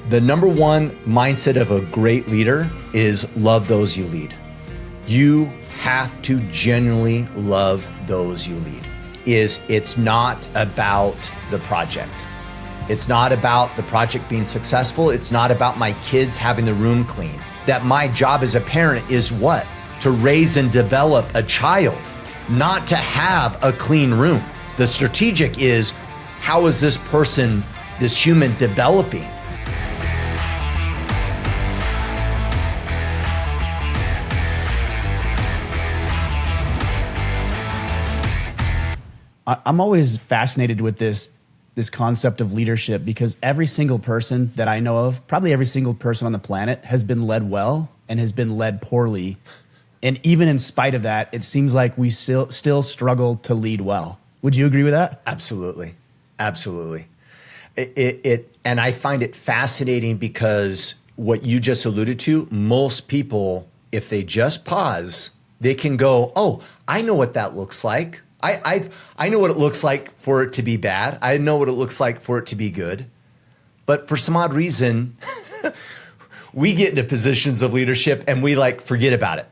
The number one mindset of a great leader is love those you lead. You have to genuinely love those you lead. It's not about the project. It's not about the project being successful. It's not about my kids having the room clean. That my job as a parent is what? To raise and develop a child, not to have a clean room. The strategic is, how is this person, this human, developing? I'm always fascinated with this concept of leadership, because every single person that I know of, probably every single person on the planet, has been led well and has been led poorly. And even in spite of that, it seems like we still struggle to lead well. Would you agree with that? Absolutely. Absolutely. And I find it fascinating because what you just alluded to, most people, if they just pause, they can go, oh, I know what that looks like. I know what it looks like for it to be bad. I know what it looks like for it to be good. But for some odd reason, we get into positions of leadership and we forget about it.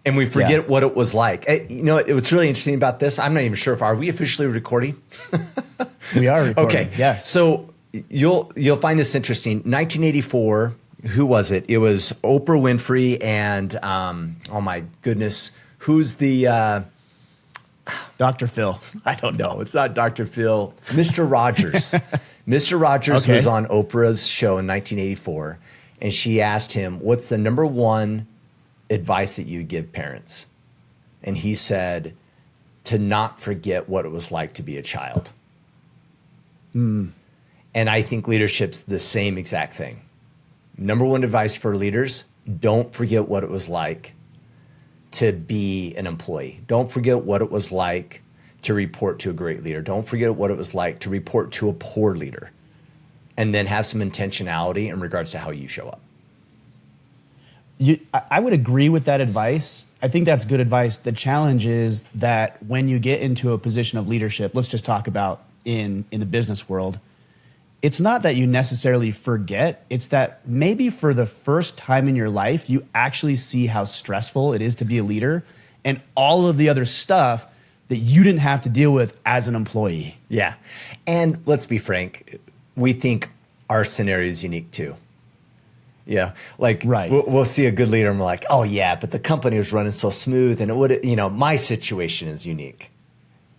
And we forget what it was like. You know, what's really interesting about this, I'm not even sure are we officially recording? We are recording. Okay. Yes. So you'll find this interesting. 1984, who was it? It was Oprah Winfrey and, oh my goodness, who's the... Dr. Phil. I don't know. It's not Dr. Phil. Mr. Rogers. Mr. Rogers was on Oprah's show in 1984, and she asked him, what's the number one advice that you give parents? And he said, to not forget what it was like to be a child. And I think leadership's the same exact thing. Number one advice for leaders, don't forget what it was like to be an employee. Don't forget what it was like to report to a great leader. Don't forget what it was like to report to a poor leader. And then have some intentionality in regards to how you show up. I would agree with that advice. I think that's good advice. The challenge is that when you get into a position of leadership, let's just talk about in the business world, it's not that you necessarily forget. It's that maybe for the first time in your life, you actually see how stressful it is to be a leader and all of the other stuff that you didn't have to deal with as an employee. Yeah. And let's be frank, we think our scenario is unique too. Yeah. Right. We'll see a good leader and we're like, oh yeah, but the company was running so smooth and it would, my situation is unique.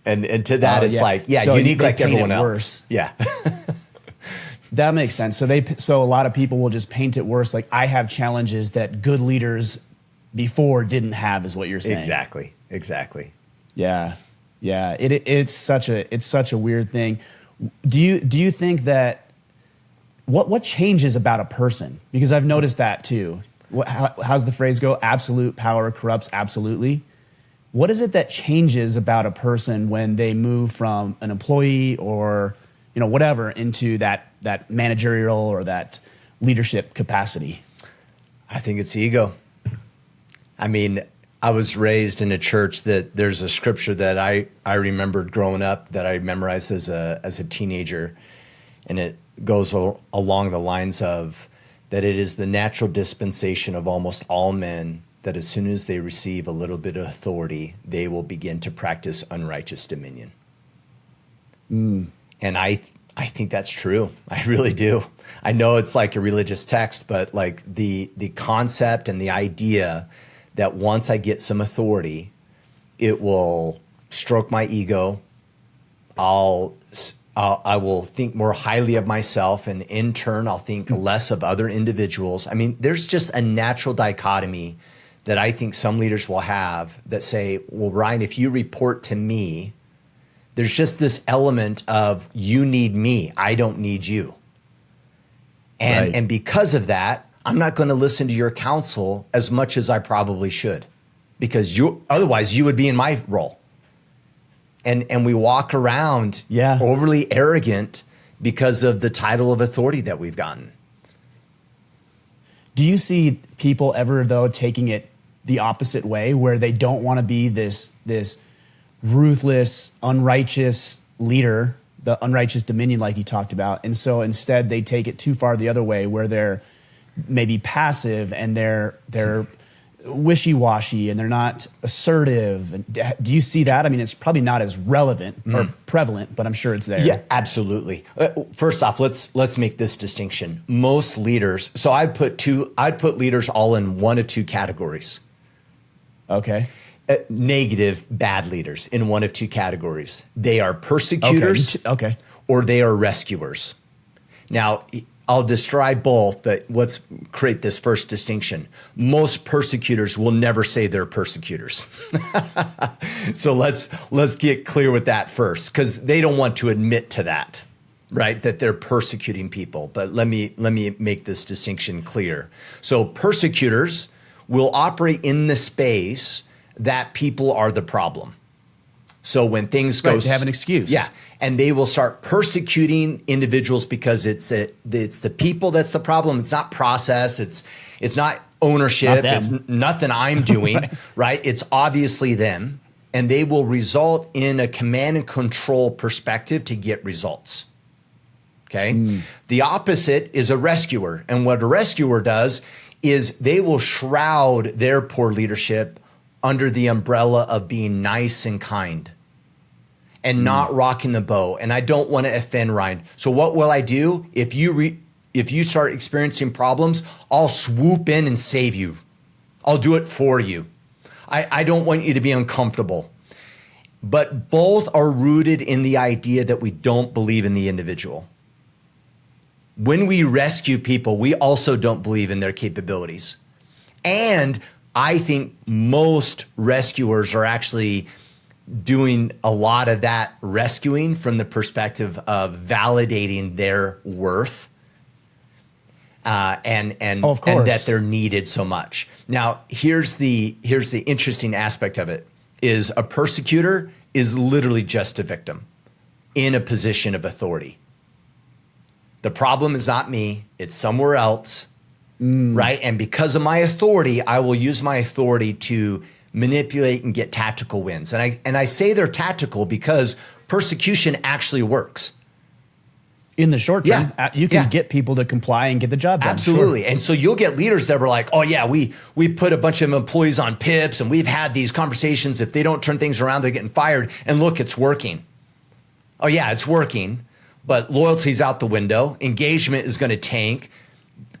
And to that, it's so unique like everyone else. Worse. Yeah. That makes sense. So a lot of people will just paint it worse. Like, I have challenges that good leaders before didn't have, is what you're saying. Exactly. Yeah. It's such a weird thing. Do you think that what changes about a person? Because I've noticed that too. How's the phrase go? Absolute power corrupts absolutely. What is it that changes about a person when they move from an employee or whatever into that managerial or that leadership capacity? I think it's ego. I mean, I was raised in a church that there's a scripture that I remembered growing up that I memorized as a teenager, and it goes along the lines of that it is the natural dispensation of almost all men that as soon as they receive a little bit of authority, they will begin to practice unrighteous dominion. And I think that's true. I really do. I know it's like a religious text, but the concept and the idea that once I get some authority, it will stroke my ego. I will think more highly of myself, and in turn, I'll think less of other individuals. I mean, there's just a natural dichotomy that I think some leaders will have that say, well, Ryan, if you report to me, there's just this element of you need me, I don't need you. And because of that, I'm not going to listen to your counsel as much as I probably should, because otherwise you would be in my role. And we walk around overly arrogant because of the title of authority that we've gotten. Do you see people ever, though, taking it the opposite way, where they don't want to be this ruthless, unrighteous leader, the unrighteous dominion like you talked about. And so instead they take it too far the other way, where they're maybe passive and they're wishy-washy and they're not assertive. And do you see that? I mean, it's probably not as relevant or prevalent, but I'm sure it's there. Yeah, absolutely. First off, let's make this distinction. Most leaders, so I'd put leaders all in one of two categories. Okay. Negative, bad leaders in one of two categories. They are persecutors, okay, or they are rescuers. Now, I'll describe both, but let's create this first distinction. Most persecutors will never say they're persecutors. So let's get clear with that first, because they don't want to admit to that, right? That they're persecuting people. But let me make this distinction clear. So persecutors will operate in the space that people are the problem. So when things go, they have an excuse. Yeah, and they will start persecuting individuals because it's the people that's the problem. It's not process. It's not ownership. It's nothing I'm doing. Right? It's obviously them, and they will result in a command and control perspective to get results. Okay. The opposite is a rescuer, and what a rescuer does is they will shroud their poor leadership under the umbrella of being nice and kind and not rocking the boat. And I don't want to offend Ryan. So what will I do? If you start experiencing problems, I'll swoop in and save you. I'll do it for you. I don't want you to be uncomfortable. But both are rooted in the idea that we don't believe in the individual. When we rescue people, we also don't believe in their capabilities. And I think most rescuers are actually doing a lot of that rescuing from the perspective of validating their worth and that they're needed so much. Now, here's the interesting aspect of it is a persecutor is literally just a victim in a position of authority. The problem is not me, it's somewhere else. Right? And because of my authority, I will use my authority to manipulate and get tactical wins. And I say they're tactical because persecution actually works. In the short term, you can get people to comply and get the job done. Absolutely. Sure. And so you'll get leaders that were like, oh yeah, we put a bunch of employees on PIPs and we've had these conversations. If they don't turn things around, they're getting fired. And look, it's working. Oh yeah, it's working. But loyalty's out the window. Engagement is going to tank.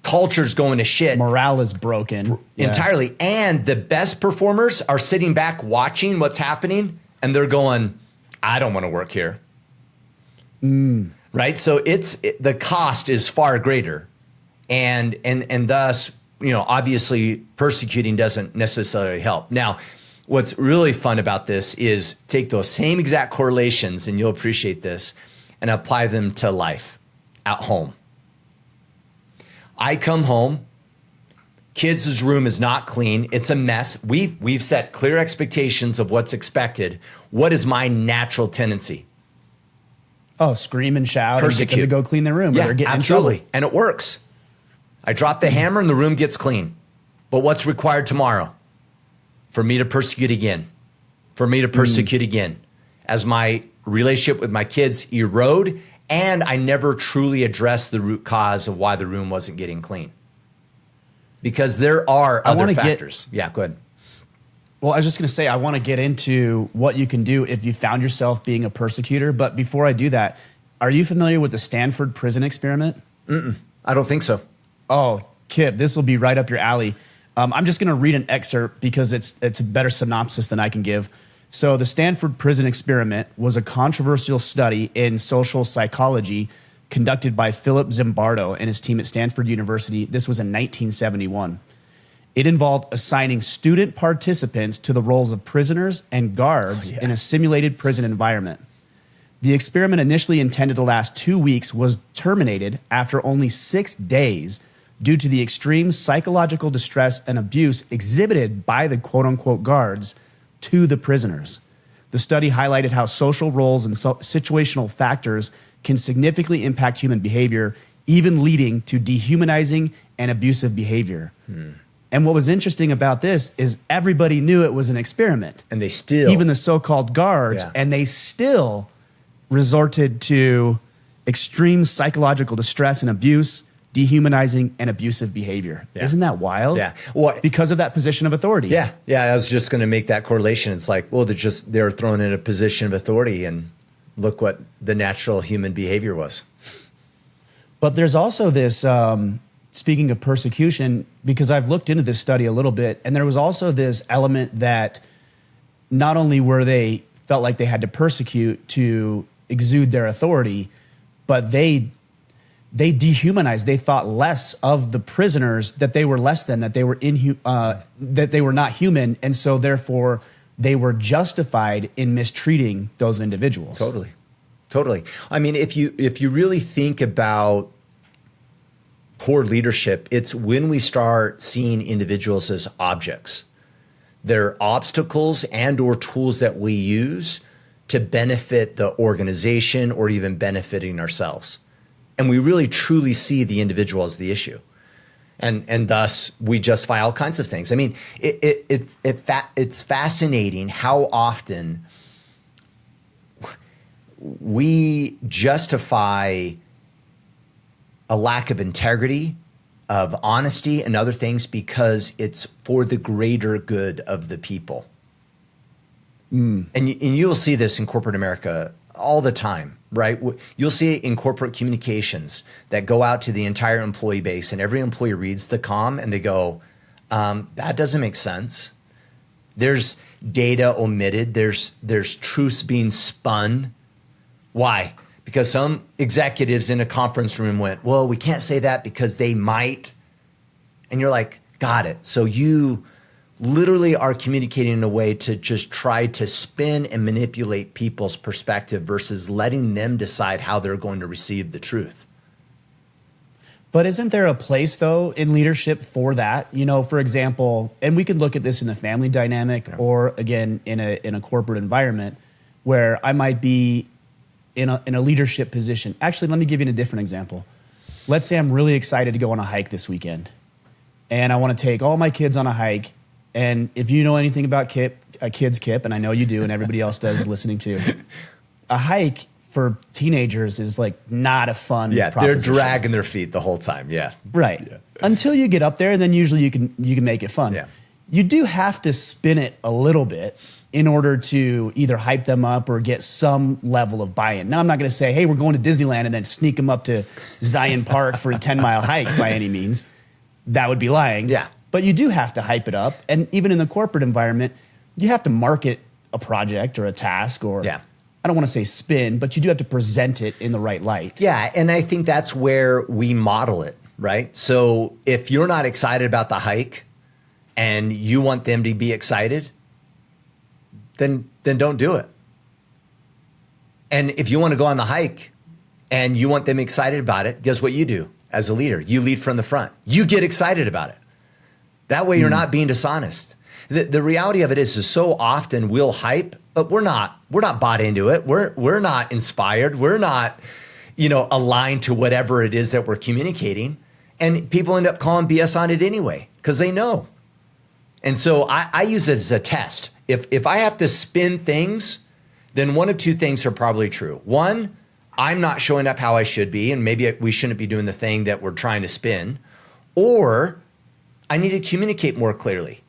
Culture's going to shit. Morale is broken. Entirely. And the best performers are sitting back watching what's happening and they're going, I don't want to work here. Right? So the cost is far greater. And thus, obviously persecuting doesn't necessarily help. Now, what's really fun about this is take those same exact correlations, and you'll appreciate this, and apply them to life at home. I come home, kids' room is not clean. It's a mess. We've set clear expectations of what's expected. What is my natural tendency? Oh, scream and shout Persecute. And get them to go clean their room. Yeah, or get absolutely. In trouble. And it works. I drop the hammer and the room gets clean. But what's required tomorrow? For me to persecute again. For me to persecute again. As my relationship with my kids erode, and I never truly addressed the root cause of why the room wasn't getting clean. Because there are other factors. Yeah, go ahead. Well, I was just going to say, I want to get into what you can do if you found yourself being a persecutor. But before I do that, are you familiar with the Stanford prison experiment? I don't think so. Oh, Kipp, this will be right up your alley. I'm just going to read an excerpt because it's a better synopsis than I can give. So the Stanford prison experiment was a controversial study in social psychology conducted by Philip Zimbardo and his team at Stanford University. This was in 1971. It involved assigning student participants to the roles of prisoners and guards in a simulated prison environment. The experiment, initially intended to last 2 weeks, was terminated after only 6 days due to the extreme psychological distress and abuse exhibited by the quote-unquote guards to the prisoners. The study highlighted how social roles and situational factors can significantly impact human behavior, even leading to dehumanizing and abusive behavior. And what was interesting about this is everybody knew it was an experiment. And they still... Even the so-called guards, and they still resorted to extreme psychological distress and abuse, dehumanizing and abusive behavior. Yeah. Isn't that wild? Yeah. Well, because of that position of authority. Yeah. I was just going to make that correlation. It's like, well, they're thrown in a position of authority, and look what the natural human behavior was. But there's also this, speaking of persecution, because I've looked into this study a little bit, and there was also this element that not only were they felt like they had to persecute to exude their authority, but they dehumanized. They thought less of the prisoners, that they were less than, that they were that they were not human, and so therefore they were justified in mistreating those individuals. Totally. I mean, if you really think about poor leadership, it's when we start seeing individuals as objects. They're obstacles and or tools that we use to benefit the organization or even benefiting ourselves. And we really truly see the individual as the issue. And thus we justify all kinds of things. I mean, it's fascinating how often we justify a lack of integrity, of honesty and other things because it's for the greater good of the people. And you'll see this in corporate America all the time, right? You'll see it in corporate communications that go out to the entire employee base, and every employee reads the comm and they go, that doesn't make sense. There's data omitted. There's truths being spun. Why? Because some executives in a conference room went, well, we can't say that because they might. And you're like, got it. So you literally are communicating in a way to just try to spin and manipulate people's perspective versus letting them decide how they're going to receive the truth. But isn't there a place, though, in leadership for that? You know, for example, and we could look at this in the family dynamic or, again, in a corporate environment where I might be in a leadership position. Actually, let me give you a different example. Let's say I'm really excited to go on a hike this weekend, and I want to take all my kids on a hike. And if you know anything about Kipp, and I know you do, and everybody else does listening to, a hike for teenagers is like not a fun proposition. They're dragging their feet the whole time. Yeah. Right. Yeah. Until you get up there, and then usually you can make it fun. Yeah. You do have to spin it a little bit in order to either hype them up or get some level of buy-in. Now, I'm not going to say, hey, we're going to Disneyland and then sneak them up to Zion Park for a 10-mile hike by any means. That would be lying. Yeah. But you do have to hype it up. And even in the corporate environment, you have to market a project or a task or, I don't want to say spin, but you do have to present it in the right light. Yeah, and I think that's where we model it, right? So if you're not excited about the hike and you want them to be excited, then don't do it. And if you want to go on the hike and you want them excited about it, guess what you do as a leader? You lead from the front. You get excited about it. That way you're not being dishonest. The reality of it is so often we'll hype, but we're not bought into it. We're not inspired. We're not, aligned to whatever it is that we're communicating. And people end up calling BS on it anyway, because they know. And so I use it as a test. If I have to spin things, then one of two things are probably true. One, I'm not showing up how I should be, and maybe we shouldn't be doing the thing that we're trying to spin. Or I need to communicate more clearly.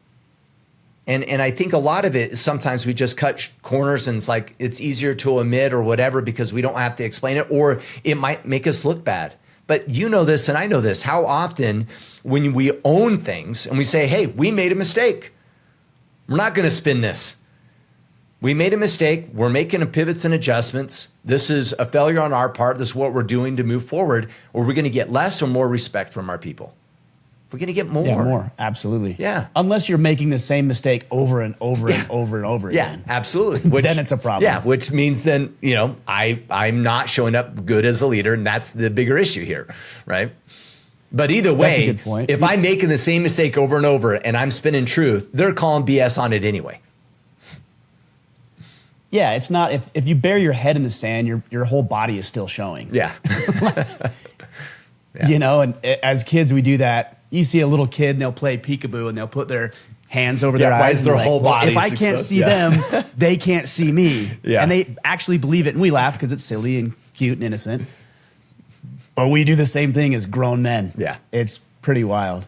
And I think a lot of it is sometimes we just cut corners and it's easier to omit or whatever because we don't have to explain it, or it might make us look bad. But you know this and I know this. How often when we own things and we say, hey, we made a mistake. We're not going to spin this. We made a mistake. We're making pivots and adjustments. This is a failure on our part. This is what we're doing to move forward. Or we're going to get less or more respect from our people. We're going to get more. Yeah, more. Absolutely. Yeah. Unless you're making the same mistake over and over and over and over again. Yeah, absolutely. Then it's a problem. Yeah, which means then, I'm not showing up good as a leader, and that's the bigger issue here, right? But either way, that's a good point. If I'm making the same mistake over and over and I'm spinning truth, they're calling BS on it anyway. Yeah, it's not, if you bury your head in the sand, your whole body is still showing. Yeah. And as kids, we do that. You see a little kid and they'll play peekaboo and they'll put their hands over their why eyes. is their whole body if I can't exposed? see them, they can't see me. Yeah. And they actually believe it. And we laugh because it's silly and cute and innocent. But we do the same thing as grown men. Yeah. It's pretty wild.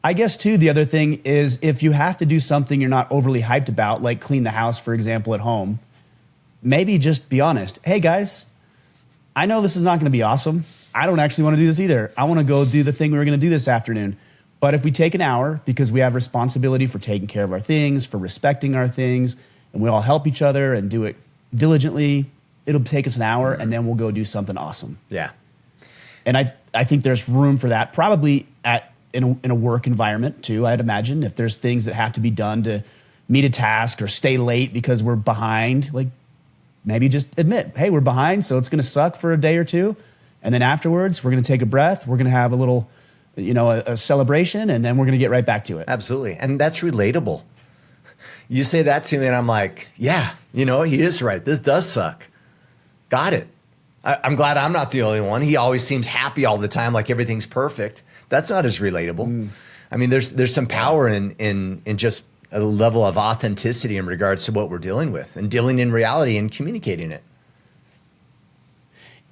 I guess, too, the other thing is if you have to do something you're not overly hyped about, like clean the house, for example, at home, maybe just be honest. Hey, guys, I know this is not going to be awesome. I don't actually want to do this either. I want to go do the thing we were going to do this afternoon. But if we take an hour, because we have responsibility for taking care of our things, for respecting our things, and we all help each other and do it diligently, it'll take us an hour, and then we'll go do something awesome. Yeah. And I think there's room for that, probably in a work environment, too, I'd imagine. If there's things that have to be done to meet a task or stay late because we're behind, like maybe just admit, hey, we're behind, so it's going to suck for a day or two. And then afterwards, we're going to take a breath. We're going to have a little, a celebration, and then we're going to get right back to it. Absolutely. And that's relatable. You say that to me, and I'm like, yeah, he is right. This does suck. Got it. I'm glad I'm not the only one. He always seems happy all the time, like everything's perfect. That's not as relatable. I mean, there's some power in just a level of authenticity in regards to what we're dealing with and dealing in reality and communicating it.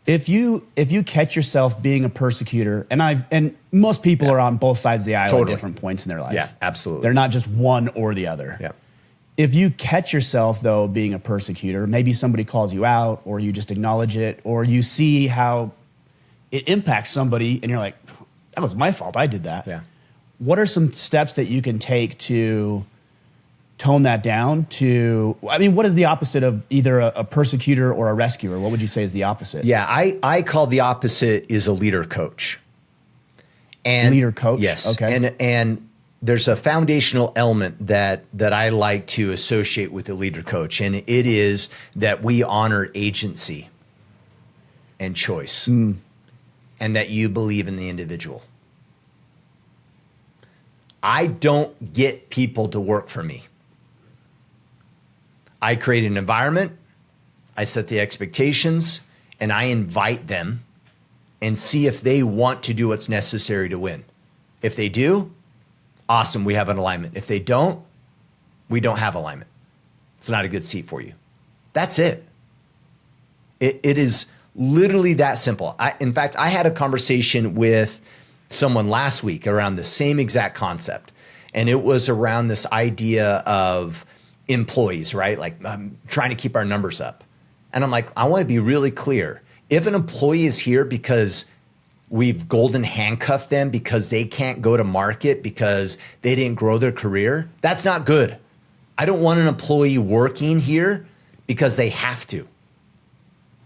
If you catch yourself being a persecutor, and most people are on both sides of the aisle at different points in their life. Yeah, absolutely. They're not just one or the other. Yeah. If you catch yourself, though, being a persecutor, maybe somebody calls you out, or you just acknowledge it, or you see how it impacts somebody, and you're like, that was my fault. I did that. Yeah. What are some steps that you can take to tone that down what is the opposite of either a persecutor or a rescuer? What would you say is the opposite? Yeah, I call the opposite is a leader coach. And leader coach? Yes. Okay. And there's a foundational element that I like to associate with the leader coach, and it is that we honor agency and choice, and that you believe in the individual. I don't get people to work for me. I create an environment, I set the expectations, and I invite them and see if they want to do what's necessary to win. If they do, awesome, we have an alignment. If they don't, we don't have alignment. It's not a good seat for you. That's it. It is literally that simple. In fact, I had a conversation with someone last week around the same exact concept. And it was around this idea of employees, right? Like trying to keep our numbers up. And I'm like, I want to be really clear. If an employee is here because we've golden handcuffed them because they can't go to market because they didn't grow their career, that's not good. I don't want an employee working here because they have to.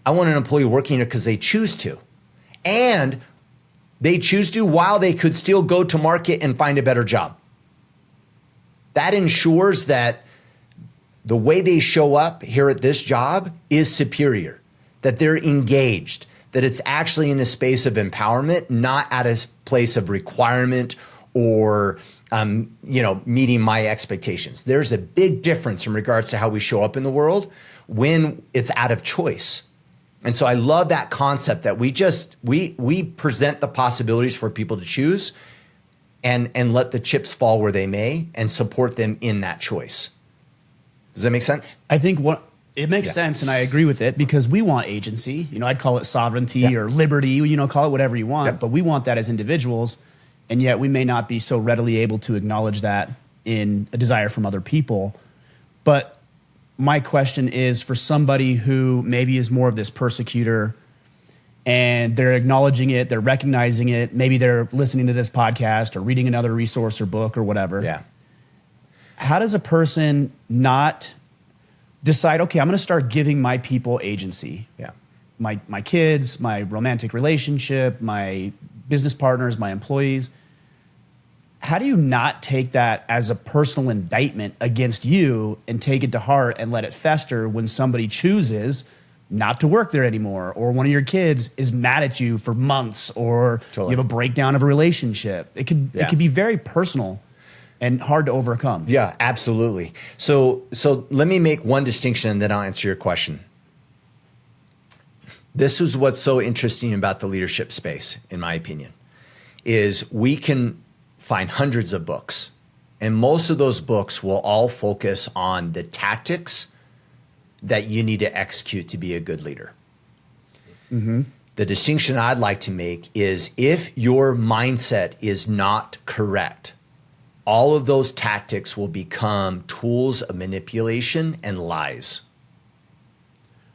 I want an employee working here because they choose to. And they choose to while they could still go to market and find a better job. That ensures that the way they show up here at this job is superior, that they're engaged, that it's actually in a space of empowerment, not at a place of requirement or meeting my expectations. There's a big difference in regards to how we show up in the world when it's out of choice. And so I love that concept that we present the possibilities for people to choose and let the chips fall where they may and support them in that choice. Does that make sense? I think it makes sense, and I agree with it because we want agency. I'd call it sovereignty or liberty, call it whatever you want, but we want that as individuals, and yet we may not be so readily able to acknowledge that in a desire from other people. But my question is for somebody who maybe is more of this persecutor and they're acknowledging it, they're recognizing it, maybe they're listening to this podcast or reading another resource or book or whatever. Yeah. How does a person not decide, okay, I'm going to start giving my people agency? Yeah. My kids, my romantic relationship, my business partners, my employees. How do you not take that as a personal indictment against you and take it to heart and let it fester when somebody chooses not to work there anymore, or one of your kids is mad at you for months, or you have a breakdown of a relationship? It could be very personal and hard to overcome. Yeah, absolutely. So let me make one distinction and then I'll answer your question. This is what's so interesting about the leadership space, in my opinion, is we can find hundreds of books And most of those books will all focus on the tactics that you need to execute to be a good leader. Mm-hmm. The distinction I'd like to make is if your mindset is not correct, all of those tactics will become tools of manipulation and lies.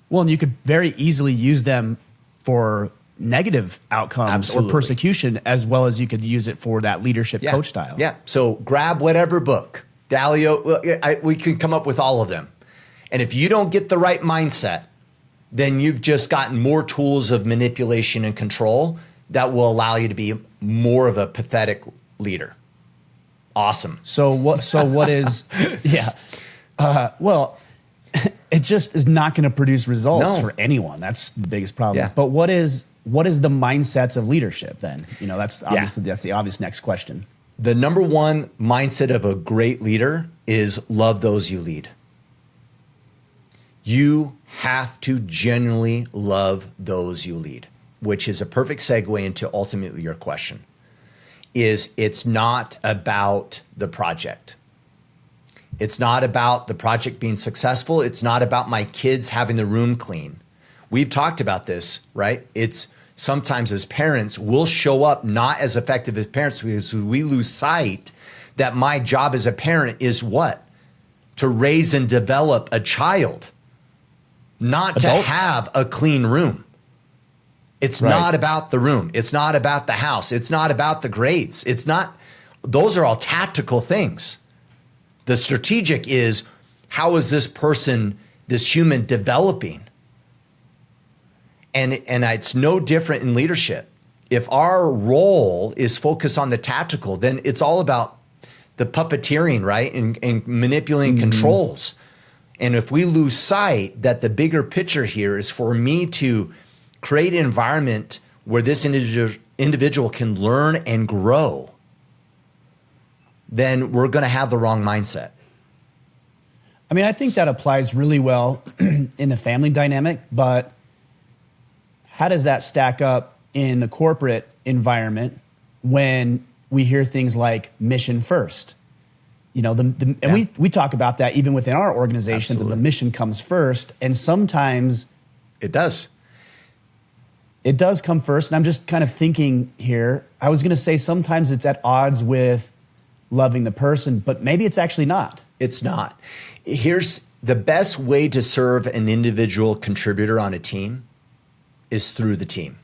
Well, and you could very easily use them for negative outcomes Absolutely. or persecution, as well as you could use it for that leadership coach style. Yeah. So grab whatever book, Dalio, we can come up with all of them. And if you don't get the right mindset, then you've just gotten more tools of manipulation and control that will allow you to be more of a pathetic leader. Awesome. So what is, yeah. Well, it just is not going to produce results for anyone. That's the biggest problem. Yeah. But what is the mindsets of leadership then? That's obviously that's the obvious next question. The number one mindset of a great leader is love those you lead. You have to genuinely love those you lead, which is a perfect segue into ultimately your question. It's not about the project. It's not about the project being successful. It's not about my kids having the room clean. We've talked about this, right? It's sometimes as parents, we'll show up not as effective as parents because we lose sight that my job as a parent is what? To raise and develop a child, not to have a clean room. It's not about the room. It's not about the house. It's not about the grades. Those are all tactical things. The strategic is, how is this person, this human, developing? And it's no different in leadership. If our role is focused on the tactical, then it's all about the puppeteering, right? And manipulating controls. And if we lose sight that the bigger picture here is for me to create an environment where this individual can learn and grow, then we're going to have the wrong mindset. I mean, I think that applies really well in the family dynamic, but how does that stack up in the corporate environment when we hear things like mission first? And we talk about that even within our organization, that the mission comes first, and sometimes it does. It does come first, and I'm just kind of thinking here. I was going to say sometimes it's at odds with loving the person, but maybe it's actually not. It's not. Here's the best way to serve an individual contributor on a team is through the team.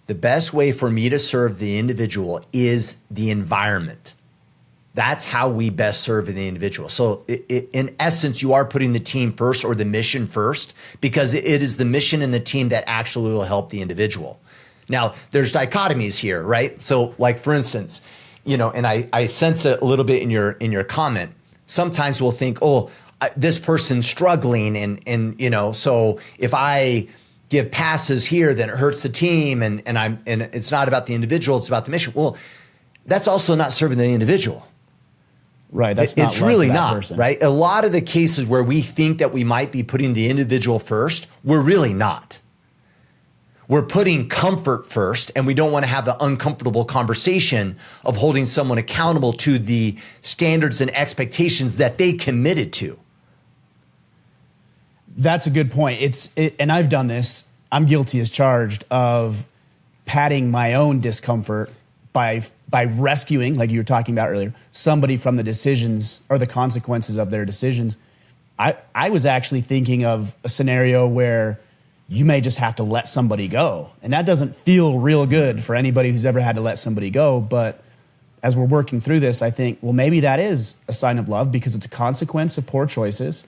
The best way for me to serve the individual is the environment. That's how we best serve the individual. So in essence, you are putting the team first or the mission first, because it is the mission and the team that actually will help the individual. Now, there's dichotomies here, right? So like, for instance, and I sense it a little bit in your comment. Sometimes we'll think, this person's struggling and so if I give passes here, then it hurts the team and it's not about the individual, it's about the mission. Well, that's also not serving the individual. Right. That's not it's really not person. Right. A lot of the cases where we think that we might be putting the individual first, we're really not. We're putting comfort first, and we don't want to have the uncomfortable conversation of holding someone accountable to the standards and expectations that they committed to. That's a good point. And I've done this. I'm guilty as charged of padding my own discomfort by rescuing, like you were talking about earlier, somebody from the decisions or the consequences of their decisions. I was actually thinking of a scenario where you may just have to let somebody go. And that doesn't feel real good for anybody who's ever had to let somebody go. But as we're working through this, I think, well, maybe that is a sign of love because it's a consequence of poor choices.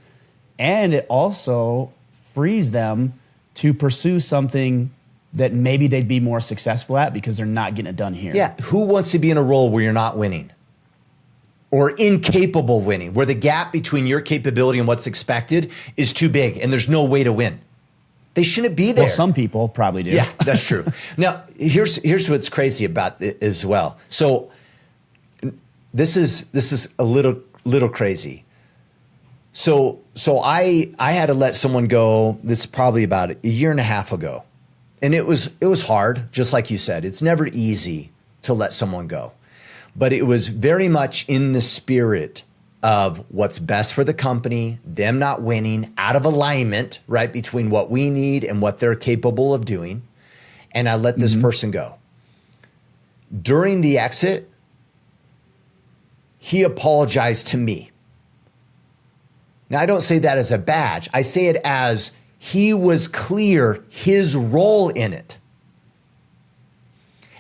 And it also frees them to pursue something that maybe they'd be more successful at because they're not getting it done here. Yeah. Who wants to be in a role where you're not winning or incapable of winning, where the gap between your capability and what's expected is too big and there's no way to win? They shouldn't be there. Well, some people probably do. Yeah, that's true. Now, here's what's crazy about it as well. So this is a little crazy. So I had to let someone go. This is probably about a year and a half ago, and it was hard, just like you said. It's never easy to let someone go. But it was very much in the spirit of what's best for the company, them not winning, out of alignment, right, between what we need and what they're capable of doing. And I let this person go. During the exit, he apologized to me. Now, I don't say that as a badge. I say it as he was clear his role in it.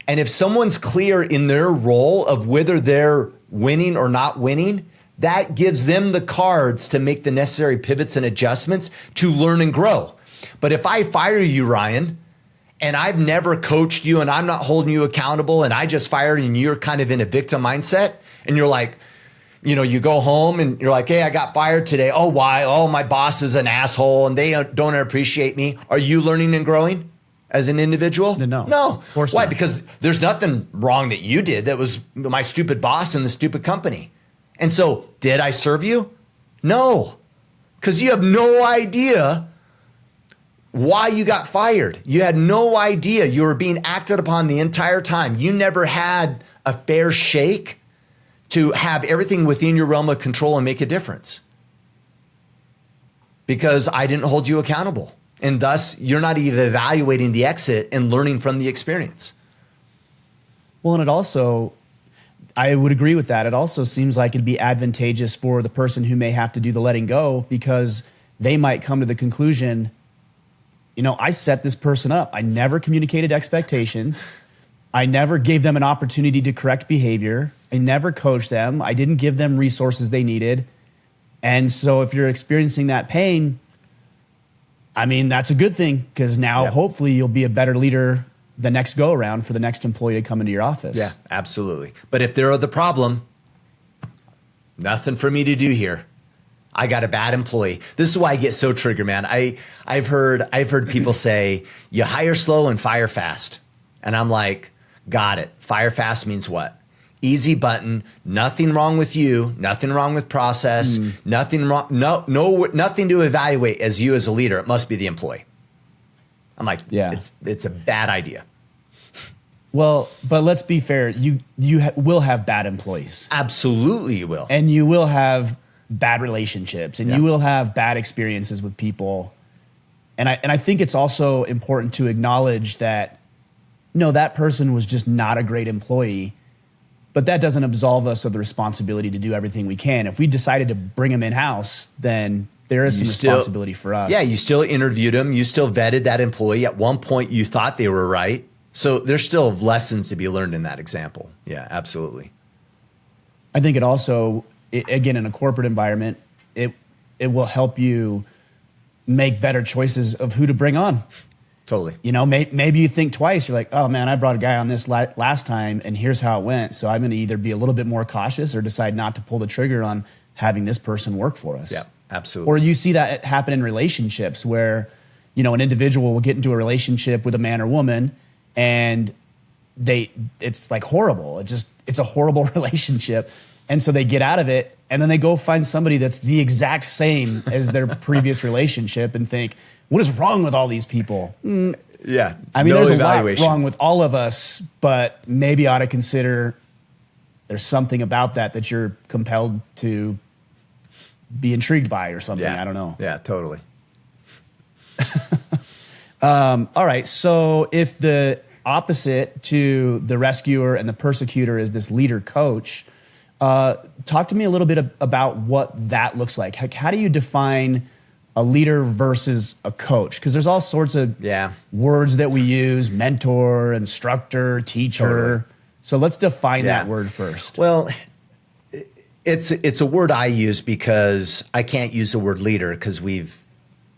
And if someone's clear in their role of whether they're winning or not winning, that gives them the cards to make the necessary pivots and adjustments to learn and grow. But if I fire you, Ryan, and I've never coached you and I'm not holding you accountable and I just fired and you're kind of in a victim mindset and you're like, you know, you go home and you're like, hey, I got fired today. Oh, why? Oh, my boss is an asshole and they don't appreciate me. Are you learning and growing as an individual? No. Of course Why? not. Because there's nothing wrong that you did. That was my stupid boss and the stupid company. And so did I serve you? No, because you have no idea why you got fired. You had no idea you were being acted upon the entire time. You never had a fair shake to have everything within your realm of control and make a difference. Because I didn't hold you accountable. And thus, you're not even evaluating the exit and learning from the experience. Well, and it also, I would agree with that. It also seems like it'd be advantageous for the person who may have to do the letting go because they might come to the conclusion, you know, I set this person up. I never communicated expectations. I never gave them an opportunity to correct behavior. I never coached them. I didn't give them resources they needed. And so if you're experiencing that pain, I mean, that's a good thing because now hopefully you'll be a better leader the next go around for the next employee to come into your office. Yeah, absolutely. But if they're the problem, nothing for me to do here. I got a bad employee. This is why I get so triggered, man. I've heard people say you hire slow and fire fast. And I'm like, got it. Fire fast means what? Easy button, nothing wrong with you, nothing wrong with process, nothing wrong, nothing to evaluate as you as a leader. It must be the employee. I'm like, it's a bad idea. Well, but let's be fair. You will have bad employees. Absolutely you will. And you will have bad relationships and you will have bad experiences with people. And I think it's also important to acknowledge that, no, that person was just not a great employee, but that doesn't absolve us of the responsibility to do everything we can. If we decided to bring them in-house, then there is some responsibility for us. Yeah, you still interviewed them. You still vetted that employee. At one point, you thought they were right. So there's still lessons to be learned in that example. Yeah, absolutely. I think it also, again, in a corporate environment, it will help you make better choices of who to bring on. Totally. You know, maybe you think twice. You're like, oh, man, I brought a guy on this last time, and here's how it went. So I'm going to either be a little bit more cautious or decide not to pull the trigger on having this person work for us. Yeah, absolutely. Or you see that happen in relationships where, you know, an individual will get into a relationship with a man or woman, and it's like horrible. It's a horrible relationship. And so they get out of it, and then they go find somebody that's the exact same as their previous relationship and think, what is wrong with all these people? Yeah. I mean, there's a lot wrong with all of us, but maybe ought to consider there's something about that you're compelled to be intrigued by or something. Yeah. I don't know. Yeah, totally. All right. So if the opposite to the rescuer and the persecutor is this leader coach, talk to me a little bit about what that looks like. How do you define a leader versus a coach? Because there's all sorts of words that we use: mentor, instructor, teacher. Totally. So let's define that word first. Well, it's a word I use because I can't use the word leader because we've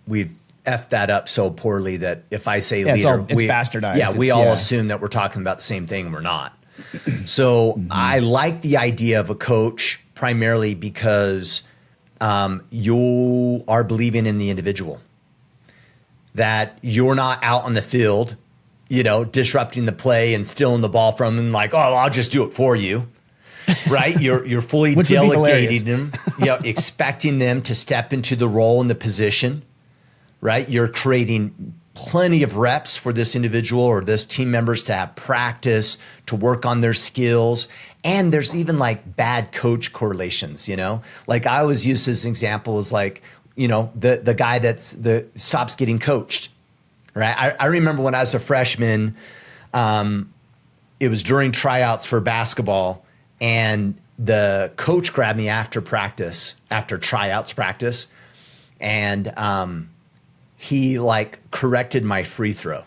effed that up so poorly that if I say leader, it's bastardized. Yeah, we all assume that we're talking about the same thing. We're not. So I like the idea of a coach primarily because you are believing in the individual, that you're not out on the field, you know, disrupting the play and stealing the ball from them like, oh, I'll just do it for you, right? You're fully delegating them, you know, expecting them to step into the role and the position, right? You're creating plenty of reps for this individual or this team members to have practice, to work on their skills. And there's even like bad coach correlations, you know? Like I always use this example as like, you know, the guy stops getting coached, right? I remember when I was a freshman, it was during tryouts for basketball, and the coach grabbed me after tryouts practice, and he like corrected my free throw.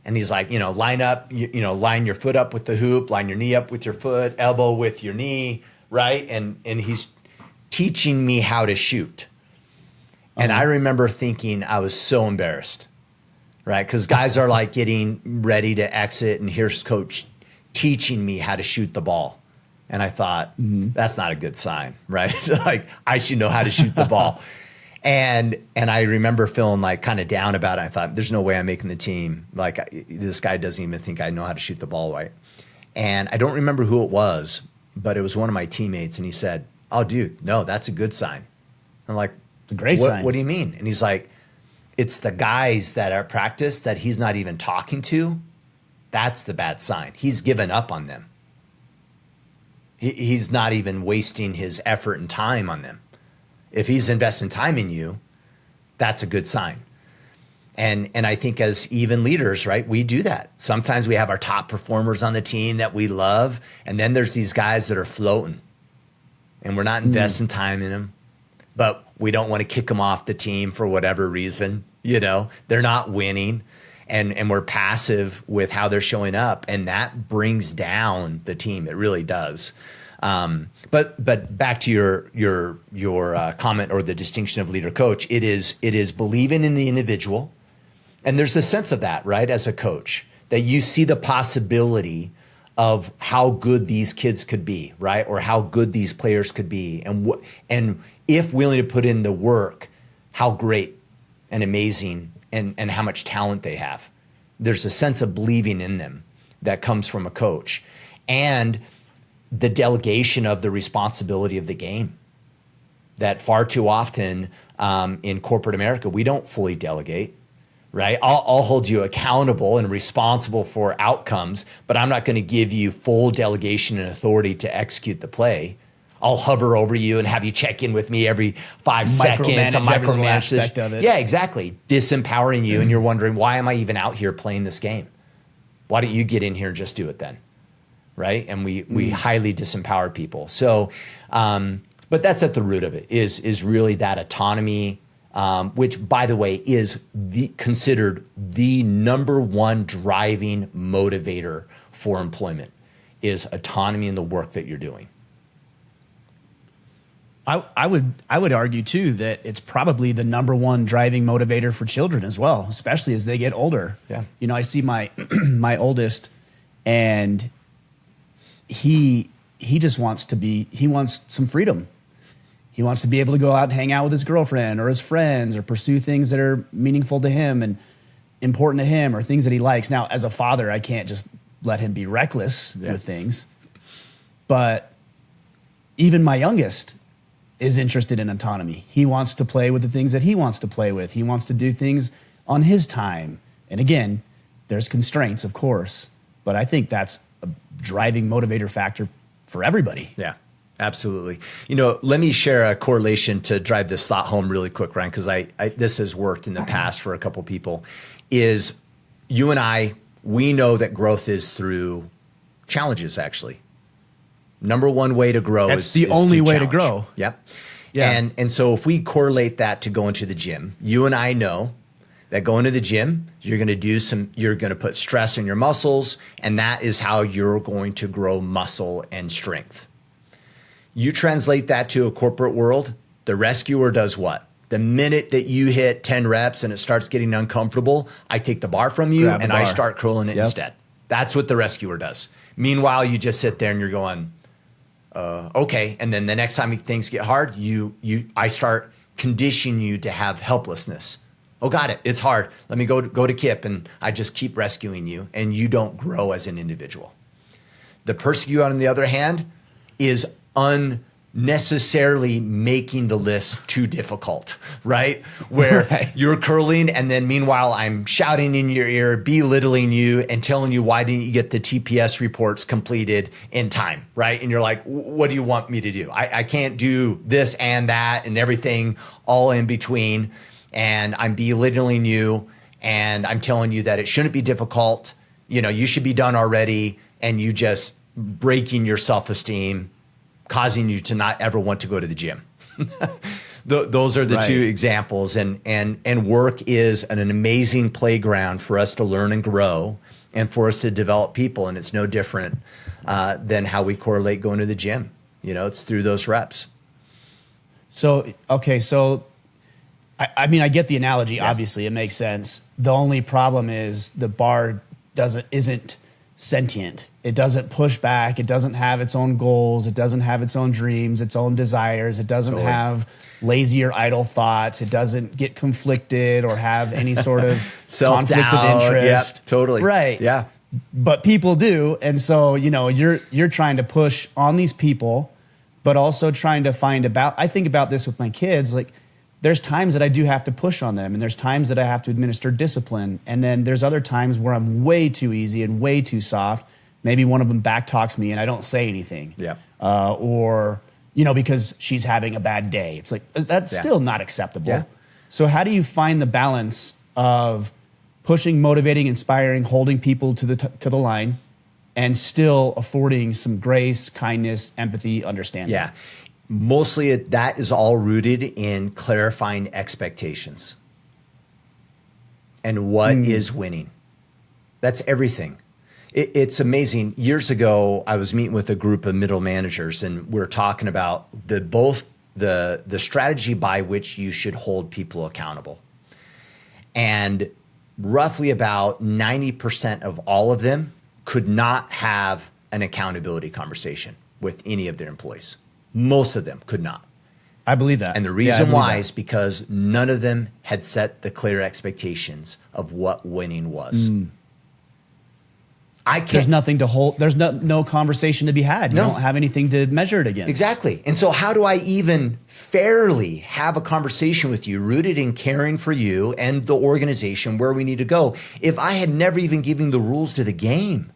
And he's like, you know, line your foot up with the hoop, line your knee up with your foot, elbow with your knee, right? And he's teaching me how to shoot. And I remember thinking I was so embarrassed, right? Because guys are like getting ready to exit, and here's coach teaching me how to shoot the ball. And I thought, that's not a good sign, right? Like I should know how to shoot the ball. And I remember feeling like kind of down about it. I thought, there's no way I'm making the team. Like this guy doesn't even think I know how to shoot the ball right. And I don't remember who it was, but it was one of my teammates. And he said, oh, dude, no, that's a good sign. I'm like, it's a great sign. What do you mean? And he's like, it's the guys that are at practice that he's not even talking to. That's the bad sign. He's given up on them. He's not even wasting his effort and time on them. If he's investing time in you, that's a good sign. And I think as even leaders, right, we do that. Sometimes we have our top performers on the team that we love, and then there's these guys that are floating, and we're not investing time in them, but we don't want to kick them off the team for whatever reason. You know, they're not winning, and we're passive with how they're showing up, and that brings down the team. It really does. But back to your comment or the distinction of leader coach, it is believing in the individual, and there's a sense of that, right, as a coach, that you see the possibility of how good these kids could be, right, or how good these players could be, and if willing to put in the work, how great and amazing and how much talent they have. There's a sense of believing in them that comes from a coach, and the delegation of the responsibility of the game that far too often in corporate America, we don't fully delegate, right? I'll hold you accountable and responsible for outcomes, but I'm not going to give you full delegation and authority to execute the play. I'll hover over you and have you check in with me every 5 seconds. I'll micromanage this. Of it. Yeah, exactly. Disempowering you, and you're wondering, why am I even out here playing this game? Why don't you get in here and just do it then? Right? And we highly disempower people. So, but that's at the root of it, is really that autonomy, which, by the way, is considered the number one driving motivator for employment, is autonomy in the work that you're doing. I would argue too that it's probably the number one driving motivator for children as well, especially as they get older. Yeah. You know, I see my my oldest, and he just wants some freedom. He wants to be able to go out and hang out with his girlfriend or his friends, or pursue things that are meaningful to him and important to him, or things that he likes. Now, as a father, I can't just let him be reckless with things. But even my youngest is interested in autonomy. He wants to play with the things that he wants to play with. He wants to do things on his time. And again, there's constraints, of course, but I think that's a driving motivator factor for everybody. Yeah, absolutely. You know, let me share a correlation to drive this thought home really quick, Ryan, because this has worked in the past for a couple people, is you and I, we know that growth is through challenges, actually. Number one way to grow is the only way to grow. Yep. Yeah. And so if we correlate that to going to the gym, you and I know that going to the gym, you're going to put stress on your muscles, and that is how you're going to grow muscle and strength. You translate that to a corporate world, the rescuer does what? The minute that you hit 10 reps and it starts getting uncomfortable, I take the bar from you and I start curling it instead. That's what the rescuer does. Meanwhile, you just sit there and you're going, okay. And then the next time things get hard, I start conditioning you to have helplessness. Oh, got it. It's hard. Let me go to Kipp, and I just keep rescuing you, and you don't grow as an individual. The persecutor, on the other hand, is necessarily making the lifts too difficult, right? Where you're curling and then meanwhile I'm shouting in your ear, belittling you and telling you why didn't you get the TPS reports completed in time, right? And you're like, what do you want me to do? I can't do this and that and everything all in between. And I'm belittling you and I'm telling you that it shouldn't be difficult. You know, you should be done already, and you just breaking your self-esteem, causing you to not ever want to go to the gym. Those are the two examples. And work is an amazing playground for us to learn and grow and for us to develop people. And it's no different than how we correlate going to the gym. You know, it's through those reps. So, okay, so I mean, I get the analogy. Yeah. Obviously, it makes sense. The only problem is the bar isn't sentient. It doesn't push back. It doesn't have its own goals. It doesn't have its own dreams, its own desires. It doesn't have lazy or idle thoughts. It doesn't get conflicted or have any sort of conflict of interest. Yep, totally. Right. Yeah. But people do. And so, you know, you're trying to push on these people, but also trying to I think about this with my kids, like, there's times that I do have to push on them, and there's times that I have to administer discipline. And then there's other times where I'm way too easy and way too soft. Maybe one of them back talks me and I don't say anything. Yeah. Or, you know, because she's having a bad day. It's like, that's still not acceptable. Yeah. So how do you find the balance of pushing, motivating, inspiring, holding people to the line, and still affording some grace, kindness, empathy, understanding? Yeah. Mostly that is all rooted in clarifying expectations and what is winning. That's everything. It's amazing. Years ago, I was meeting with a group of middle managers, and we were talking about both the strategy by which you should hold people accountable. And roughly about 90% of all of them could not have an accountability conversation with any of their employees. Most of them could not. I believe that. And the reason why is because none of them had set the clear expectations of what winning was. There's nothing to hold. There's no conversation to be had. You don't have anything to measure it against. Exactly. And so how do I even fairly have a conversation with you rooted in caring for you and the organization where we need to go if I had never even given the rules to the game?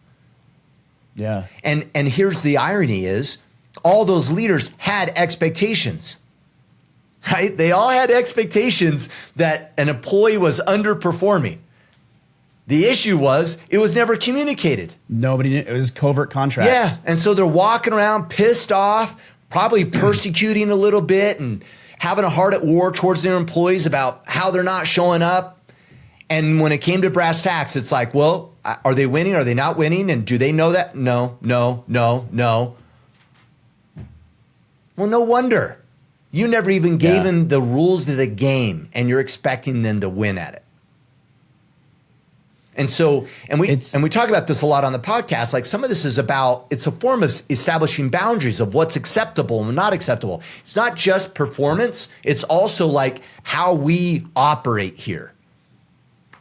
Yeah. And here's the irony is, all those leaders had expectations, right? They all had expectations that an employee was underperforming. The issue was it was never communicated. Nobody knew. It was covert contracts. Yeah, and so they're walking around pissed off, probably persecuting a little bit and having a heart at war towards their employees about how they're not showing up. And when it came to brass tacks, it's like, well, are they winning? Are they not winning? And do they know that? No. Well, no wonder. You never even gave them the rules to the game, and you're expecting them to win at it. And so, and we talk about this a lot on the podcast, like some of this is about, it's a form of establishing boundaries of what's acceptable and not acceptable. It's not just performance. It's also like how we operate here.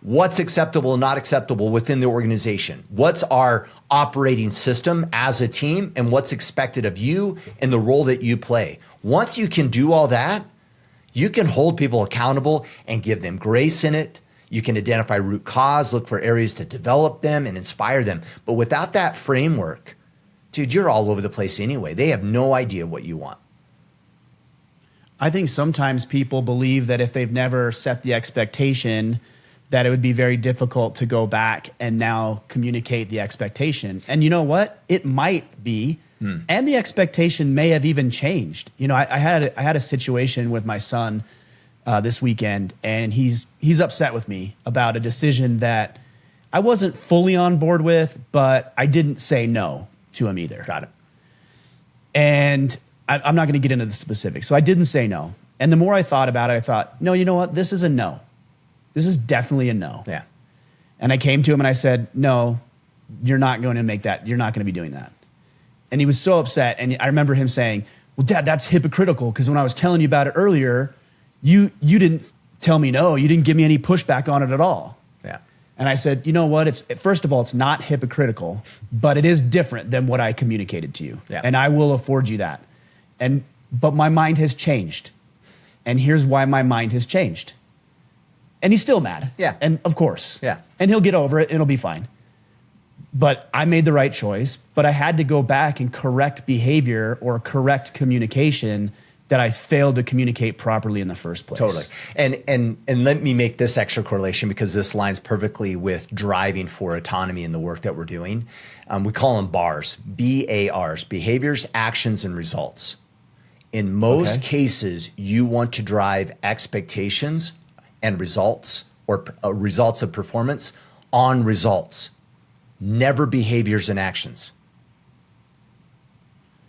What's acceptable and not acceptable within the organization? What's our operating system as a team, and what's expected of you and the role that you play? Once you can do all that, you can hold people accountable and give them grace in it. You can identify root cause, look for areas to develop them and inspire them. But without that framework, dude, you're all over the place anyway. They have no idea what you want. I think sometimes people believe that if they've never set the expectation, that it would be very difficult to go back and now communicate the expectation. And you know what? It might be. And the expectation may have even changed. You know, I had a situation with my son this weekend, and he's upset with me about a decision that I wasn't fully on board with, but I didn't say no to him either. Got it. And I'm not going to get into the specifics. So I didn't say no. And the more I thought about it, I thought, no, you know what? This is a no. This is definitely a no. Yeah. And I came to him and I said, no, you're not going to make that. You're not going to be doing that. And he was so upset. And I remember him saying, well, Dad, that's hypocritical, because when I was telling you about it earlier, you didn't tell me no. You didn't give me any pushback on it at all. Yeah. And I said, you know what? First of all, it's not hypocritical, but it is different than what I communicated to you. Yeah. And I will afford you that. but my mind has changed. And here's why my mind has changed. And he's still mad. Yeah. And of course. Yeah. And he'll get over it. It'll be fine. But I made the right choice, but I had to go back and correct behavior or correct communication that I failed to communicate properly in the first place. Totally. And let me make this extra correlation because this lines perfectly with driving for autonomy in the work that we're doing. We call them BARs, B-A-Rs, behaviors, actions, and results. In most cases, you want to drive expectations and results or results of performance on results, never behaviors and actions.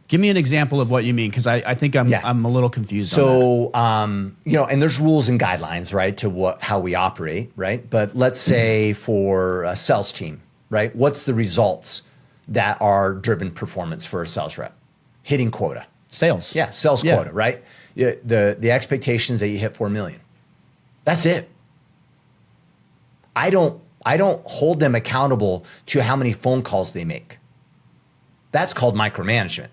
Give me an example of what you mean, because I think I'm a little confused. So, and there's rules and guidelines, right, to how we operate, right? But let's say for a sales team, right, what's the results that are driven performance for a sales rep? Hitting quota. Sales. Yeah, sales quota, right? The expectations that you hit 4 million. That's it. I don't hold them accountable to how many phone calls they make. That's called micromanagement.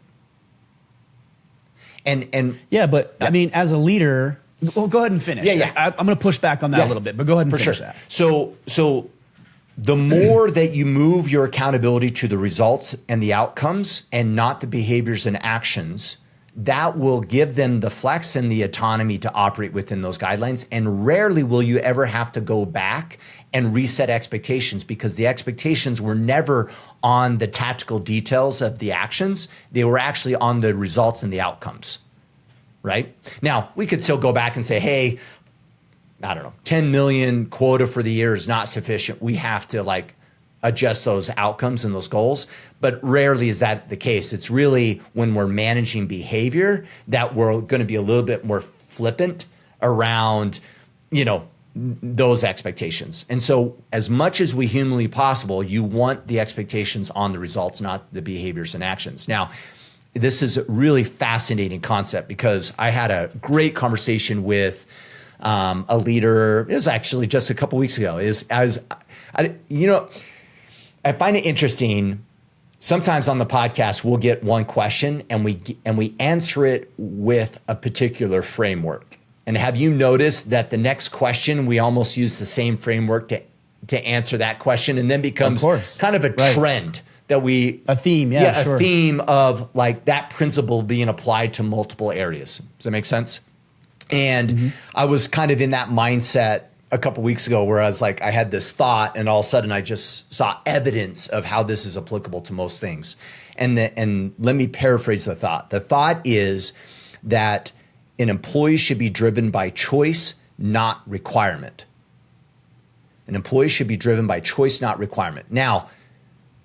And yeah, but I mean, as a leader, well, go ahead and finish. Yeah. I'm going to push back on that a little bit, but go ahead and finish that. So the more that you move your accountability to the results and the outcomes and not the behaviors and actions, that will give them the flex and the autonomy to operate within those guidelines. And rarely will you ever have to go back and reset expectations because the expectations were never on the tactical details of the actions. They were actually on the results and the outcomes, right? Now, we could still go back and say, hey, I don't know, 10 million quota for the year is not sufficient. We have to adjust those outcomes and those goals. But rarely is that the case. It's really when we're managing behavior that we're going to be a little bit more flippant around, those expectations. And so as much as we humanly possible, you want the expectations on the results, not the behaviors and actions. Now, this is a really fascinating concept because I had a great conversation with a leader. It was actually just a couple weeks ago. I find it interesting. Sometimes on the podcast, we'll get one question and we answer it with a particular framework. And have you noticed that the next question, we almost use the same framework to answer that question and then becomes kind of a trend that a theme, a theme of that principle being applied to multiple areas. Does that make sense? And I was kind of in that mindset a couple weeks ago where I was I had this thought and all of a sudden I just saw evidence of how this is applicable to most things. And let me paraphrase the thought. The thought is that an employee should be driven by choice, not requirement. An employee should be driven by choice, not requirement. Now,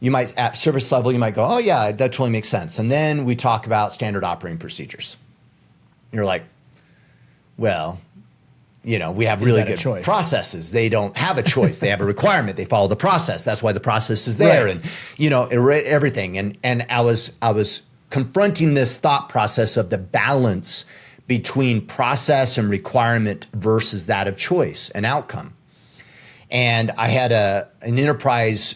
you might, at service level, you might go, oh yeah, that totally makes sense. And then we talk about standard operating procedures. And you're like, well, we have really good processes. They don't have a choice. They have a requirement. They follow the process. That's why the process is there. Right. And, everything. And I was confronting this thought process of the balance between process and requirement versus that of choice and outcome. And I had an enterprise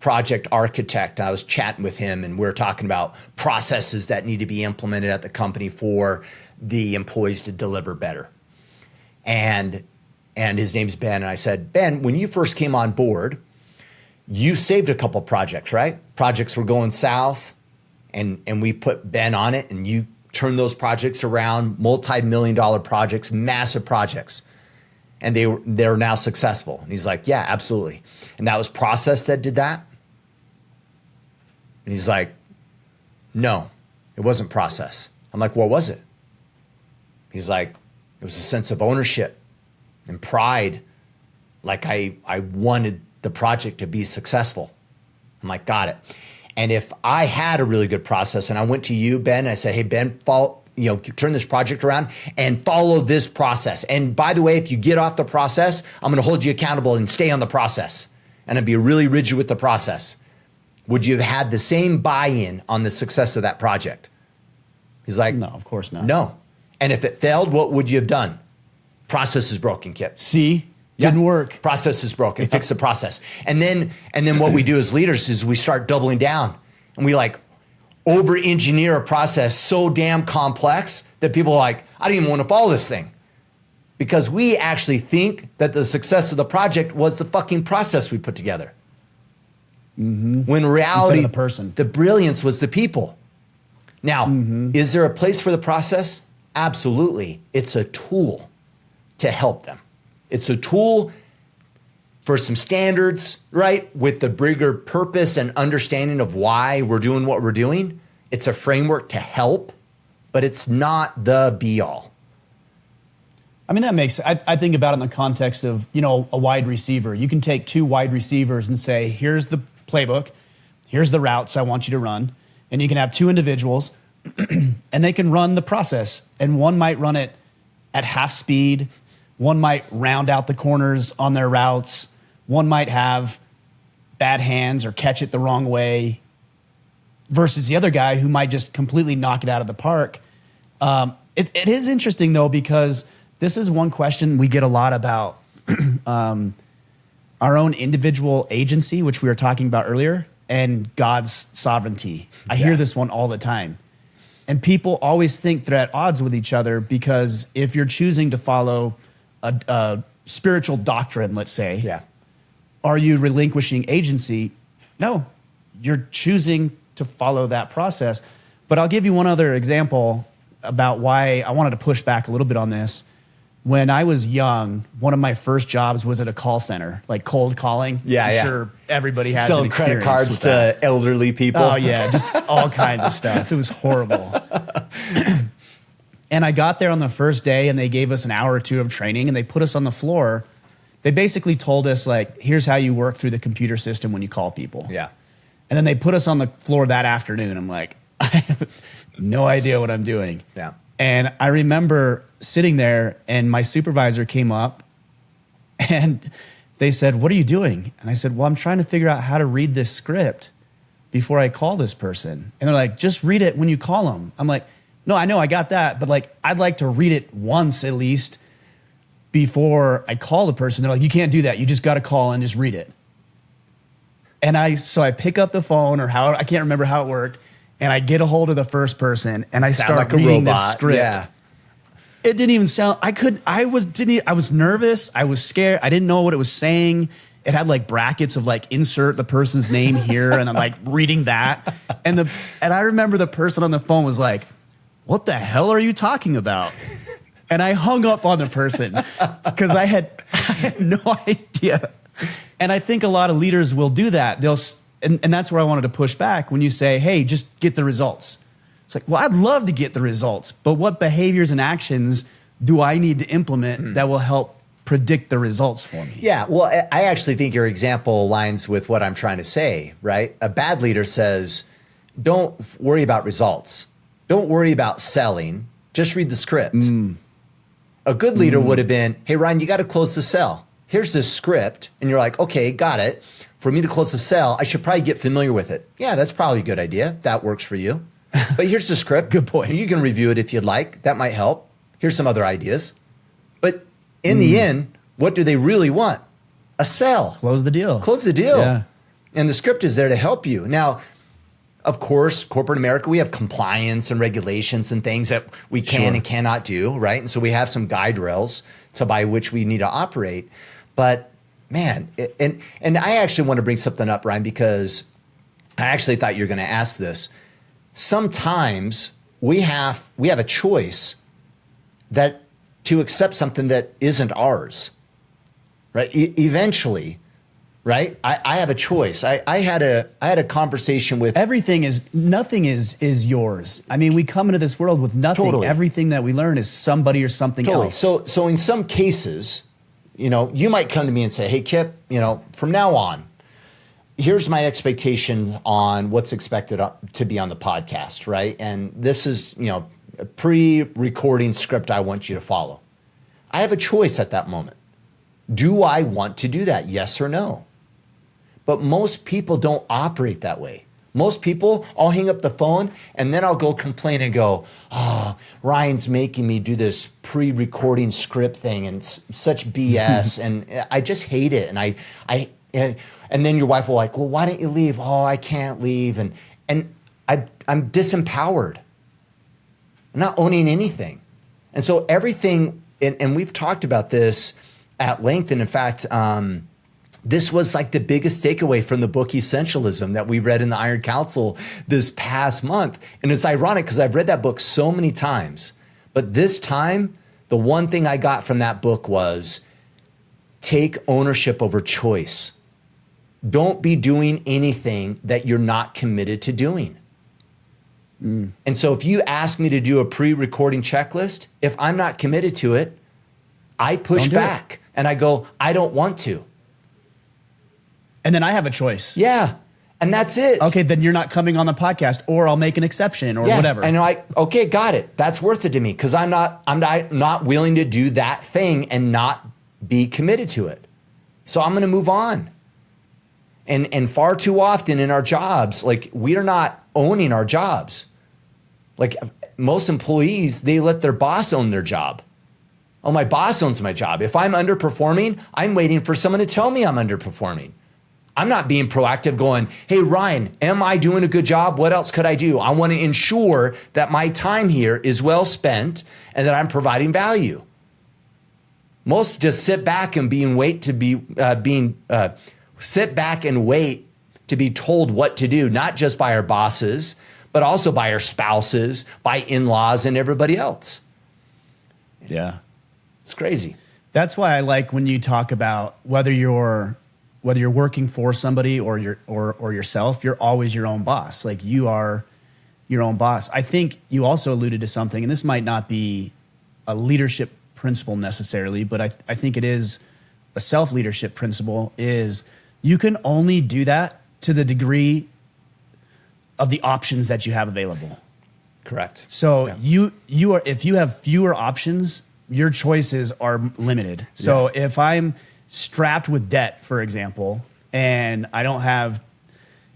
project architect. I was chatting with him and we were talking about processes that need to be implemented at the company for the employees to deliver better. And his name's Ben. And I said, Ben, when you first came on board, you saved a couple projects, right? Projects were going south and we put Ben on it and you turned those projects around, multi-million-dollar projects, massive projects. And they're now successful. And he's like, yeah, absolutely. And that was process that did that? And he's like, no, it wasn't process. I'm like, what was it? He's like, it was a sense of ownership and pride. I wanted the project to be successful. I'm like, got it. And if I had a really good process and I went to you, Ben, and I said, hey, Ben, turn this project around and follow this process. And by the way, if you get off the process, I'm going to hold you accountable and stay on the process. And I'd be really rigid with the process. Would you have had the same buy-in on the success of that project? He's like, no, of course not. No. And if it failed, what would you have done? Process is broken, Kipp. See? Didn't work. Process is broken. Fix the process. And then what we do as leaders is we start doubling down and we over-engineer a process so damn complex that people are like, I don't even want to follow this thing. Because we actually think that the success of the project was the fucking process we put together. When in reality, the person. The brilliance was the people. Now, is there a place for the process? Absolutely. It's a tool to help them. It's a tool for some standards, right? With the bigger purpose and understanding of why we're doing what we're doing. It's a framework to help, but it's not the be all. I mean, that makes, I think about it in the context of, you know, a wide receiver. You can take 2 wide receivers and say, here's the playbook, here's the routes I want you to run. And you can have 2 individuals and they can run the process. And one might run it at half speed. One might round out the corners on their routes. One might have bad hands or catch it the wrong way versus the other guy who might just completely knock it out of the park. It is interesting, though, because this is one question we get a lot about our own individual agency, which we were talking about earlier, and God's sovereignty. I hear this one all the time. And people always think they're at odds with each other because if you're choosing to follow a spiritual doctrine, let's say, are you relinquishing agency? No, you're choosing to follow that process. But I'll give you one other example about why I wanted to push back a little bit on this. When I was young, one of my first jobs was at a call center, like cold calling. I'm sure everybody has selling credit cards to elderly people. Oh, yeah, just all kinds of stuff. It was horrible. And I got there on the first day, and they gave us an hour or 2 of training, and they put us on the floor. They basically told us, like, here's how you work through the computer system when you call people. Yeah. And then they put us on the floor that afternoon. I'm like, I have no idea what I'm doing. Yeah. And I remember sitting there, and my supervisor came up, and they said, what are you doing? And I said, well, I'm trying to figure out how to read this script before I call this person. And they're like, just read it when you call them. I'm like, no, I know, I got that. But like, I'd like to read it once at least before I call the person. They're like, you can't do that. You just got to call and just read it. And so I pick up the phone I can't remember how it worked. And I get a hold of the first person and I start like reading robot. this script. Yeah. It didn't even sound, I was nervous. I was scared. I didn't know what it was saying. It had like brackets of like insert the person's name here. And I'm like reading that. And I remember the person on the phone was like, what the hell are you talking about? And I hung up on the person because I had no idea. And I think a lot of leaders will do that. And that's where I wanted to push back when you say, hey, just get the results. It's like, well, I'd love to get the results, but what behaviors and actions do I need to implement that will help predict the results for me? Yeah, well, I actually think your example aligns with what I'm trying to say, right? A bad leader says, don't worry about results. Don't worry about selling. Just read the script. A good leader would have been, hey, Ryan, you got to close the sale. Here's this script. And you're like, okay, got it. For me to close the sale, I should probably get familiar with it. Yeah, that's probably a good idea. That works for you. But here's the script. Good point. You can review it if you'd like. That might help. Here's some other ideas. But in the end, what do they really want? A sale. Close the deal. Close the deal. Yeah. And the script is there to help you. Now, of course, corporate America, we have compliance and regulations and things that we can and cannot do, right? And so we have some guide rails by which we need to operate. But man, and I actually want to bring something up, Ryan, because I actually thought you were going to ask this. Sometimes we have a choice that to accept something that isn't ours, right? Eventually, right? I have a choice. I had a conversation with nothing is yours. I mean, we come into this world with nothing. Totally. Everything that we learn is somebody or something else. So in some cases, you might come to me and say, hey, Kipp, from now on, here's my expectation on what's expected to be on the podcast, right? And this is, a pre-recording script I want you to follow. I have a choice at that moment. Do I want to do that? Yes or no? But most people don't operate that way. Most people, I'll hang up the phone and then I'll go complain and go, oh, Ryan's making me do this pre-recording script thing and such BS. And I just hate it. And then your wife will like, well, why don't you leave? Oh, I can't leave. And I'm disempowered. I'm not owning anything. And so everything, and we've talked about this at length. And in fact, this was like the biggest takeaway from the book Essentialism that we read in the Iron Council this past month. And it's ironic because I've read that book so many times. But this time, the one thing I got from that book was take ownership over choice. Don't be doing anything that you're not committed to doing. And so if you ask me to do a pre-recording checklist, if I'm not committed to it, I push back and I go, I don't want to. And then I have a choice. Yeah. And that's it. Okay, then you're not coming on the podcast, or I'll make an exception, or whatever. And okay, got it. That's worth it to me because I'm not willing to do that thing and not be committed to it. So I'm going to move on. And far too often in our jobs, like we are not owning our jobs. Like most employees, they let their boss own their job. Oh, my boss owns my job. If I'm underperforming, I'm waiting for someone to tell me I'm underperforming. I'm not being proactive going, hey, Ryan, am I doing a good job? What else could I do? I want to ensure that my time here is well spent and that I'm providing value. Most just sit back and sit back and wait to be told what to do, not just by our bosses, but also by our spouses, by in-laws, and everybody else. Yeah. It's crazy. That's why I like when you talk about whether you're working for somebody or yourself, you're always your own boss. Like you are your own boss. I think you also alluded to something, and this might not be a leadership principle necessarily, but I think it is a self-leadership principle, is you can only do that to the degree of the options that you have available. Correct. So you are, if you have fewer options, your choices are limited. So if I'm strapped with debt, for example, and I don't have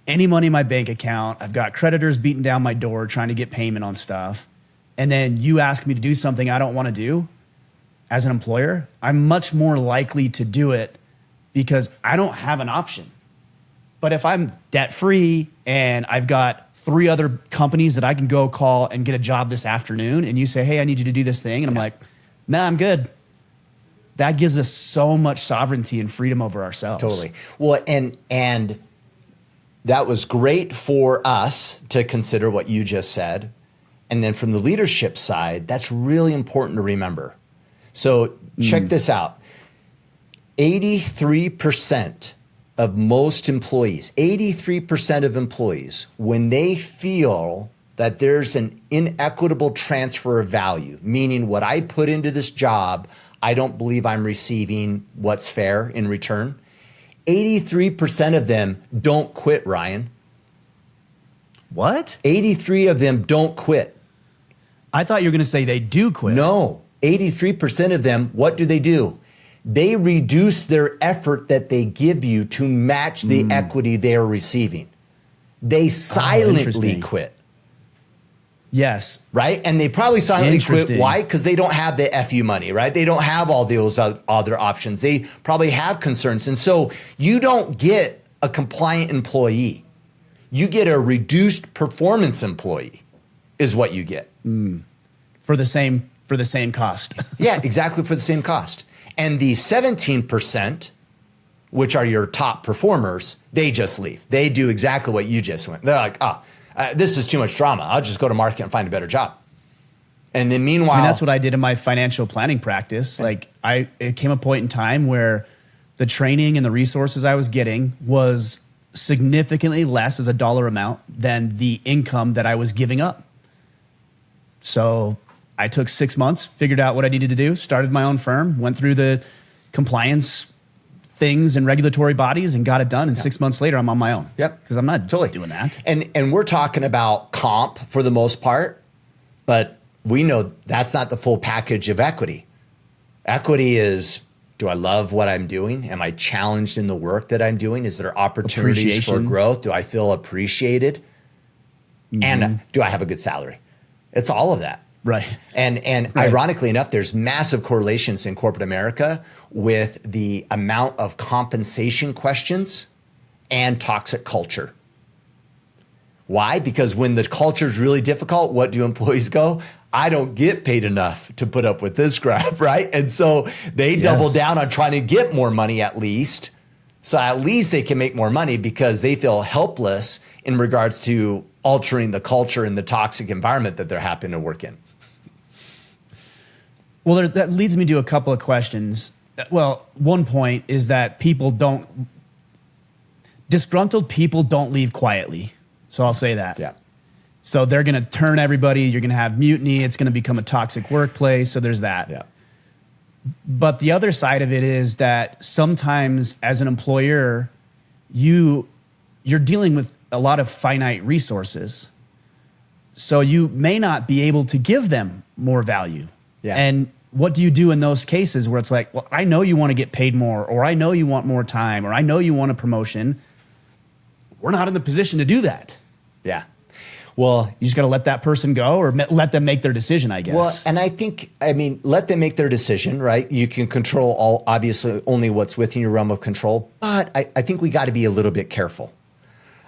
any money in my bank account, I've got creditors beating down my door trying to get payment on stuff, and then you ask me to do something I don't want to do as an employer, I'm much more likely to do it because I don't have an option. But if I'm debt-free and I've got 3 other companies that I can go call and get a job this afternoon, and you say, hey, I need you to do this thing, and I'm like, nah, I'm good. That gives us so much sovereignty and freedom over ourselves. Totally. Well, and that was great for us to consider what you just said. And then from the leadership side, that's really important to remember. So check this out. 83% of most employees, 83% of employees, when they feel that there's an inequitable transfer of value, meaning what I put into this job, I don't believe I'm receiving what's fair in return. 83% of them don't quit, Ryan. What? 83 of them don't quit. I thought you were going to say they do quit. No, 83% of them, what do? They reduce their effort that they give you to match the equity they are receiving. They silently quit. Yes. Right? And they probably silently quit. Why? Because they don't have the FU money, right? They don't have all those other options. They probably have concerns. And so you don't get a compliant employee. You get a reduced performance employee is what you get. For the same cost. Yeah, exactly, for the same cost. And the 17%, which are your top performers, they just leave. They do exactly what you just went. They're like, this is too much drama. I'll just go to market and find a better job. And then meanwhile, I mean, that's what I did in my financial planning practice. Like it came a point in time where the training and the resources I was getting was significantly less as a dollar amount than the income that I was giving up. So I took 6 months, figured out what I needed to do, started my own firm, went through the compliance things and regulatory bodies and got it done. And 6 months later, I'm on my own. Yep. Because I'm not doing that. And we're talking about comp for the most part, but we know that's not the full package of equity. Equity is, do I love what I'm doing? Am I challenged in the work that I'm doing? Is there opportunities for growth? Do I feel appreciated? And do I have a good salary? It's all of that. Right. And ironically enough, there's massive correlations in corporate America with the amount of compensation questions and toxic culture. Why? Because when the culture is really difficult, what do employees go? I don't get paid enough to put up with this crap, right? And so they double down on trying to get more money at least. So at least they can make more money because they feel helpless in regards to altering the culture and the toxic environment that they're happy to work in. Well, that leads me to a couple of questions. Well, one point is that disgruntled people don't leave quietly. So I'll say that. Yeah. So they're going to turn everybody. You're going to have mutiny. It's going to become a toxic workplace. So there's that. Yeah. But the other side of it is that sometimes as an employer, you're dealing with a lot of finite resources. So you may not be able to give them more value. Yeah. And what do you do in those cases where it's like, well, I know you want to get paid more, or I know you want more time, or I know you want a promotion. We're not in the position to do that. Yeah. Well, you just got to let that person go or let them make their decision, I guess. Well, and I mean, let them make their decision, right? You can control obviously only what's within your realm of control, but I think we got to be a little bit careful.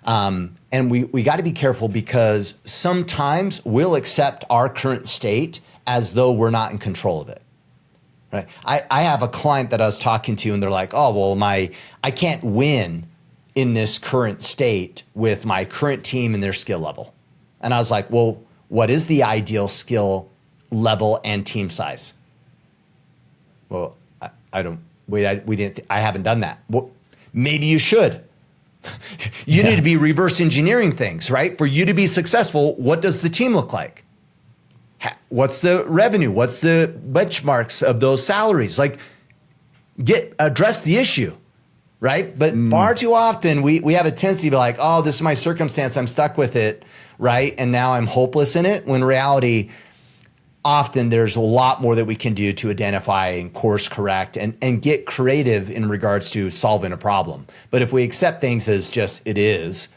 And we got to be careful because sometimes we'll accept our current state as though we're not in control of it, right? I have a client that I was talking to and they're like, oh, well, I can't win in this current state with my current team and their skill level. And I was like, well, what is the ideal skill level and team size? Well, I haven't done that. Well, maybe you should. You need to be reverse engineering things, right? For you to be successful, what does the team look like? What's the revenue? What's the benchmarks of those salaries? Like, address the issue, right? But far too often we have a tendency to be like, oh, this is my circumstance. I'm stuck with it, right? And now I'm hopeless in it. When in reality, often there's a lot more that we can do to identify and course correct and get creative in regards to solving a problem. But if we accept things as just it is,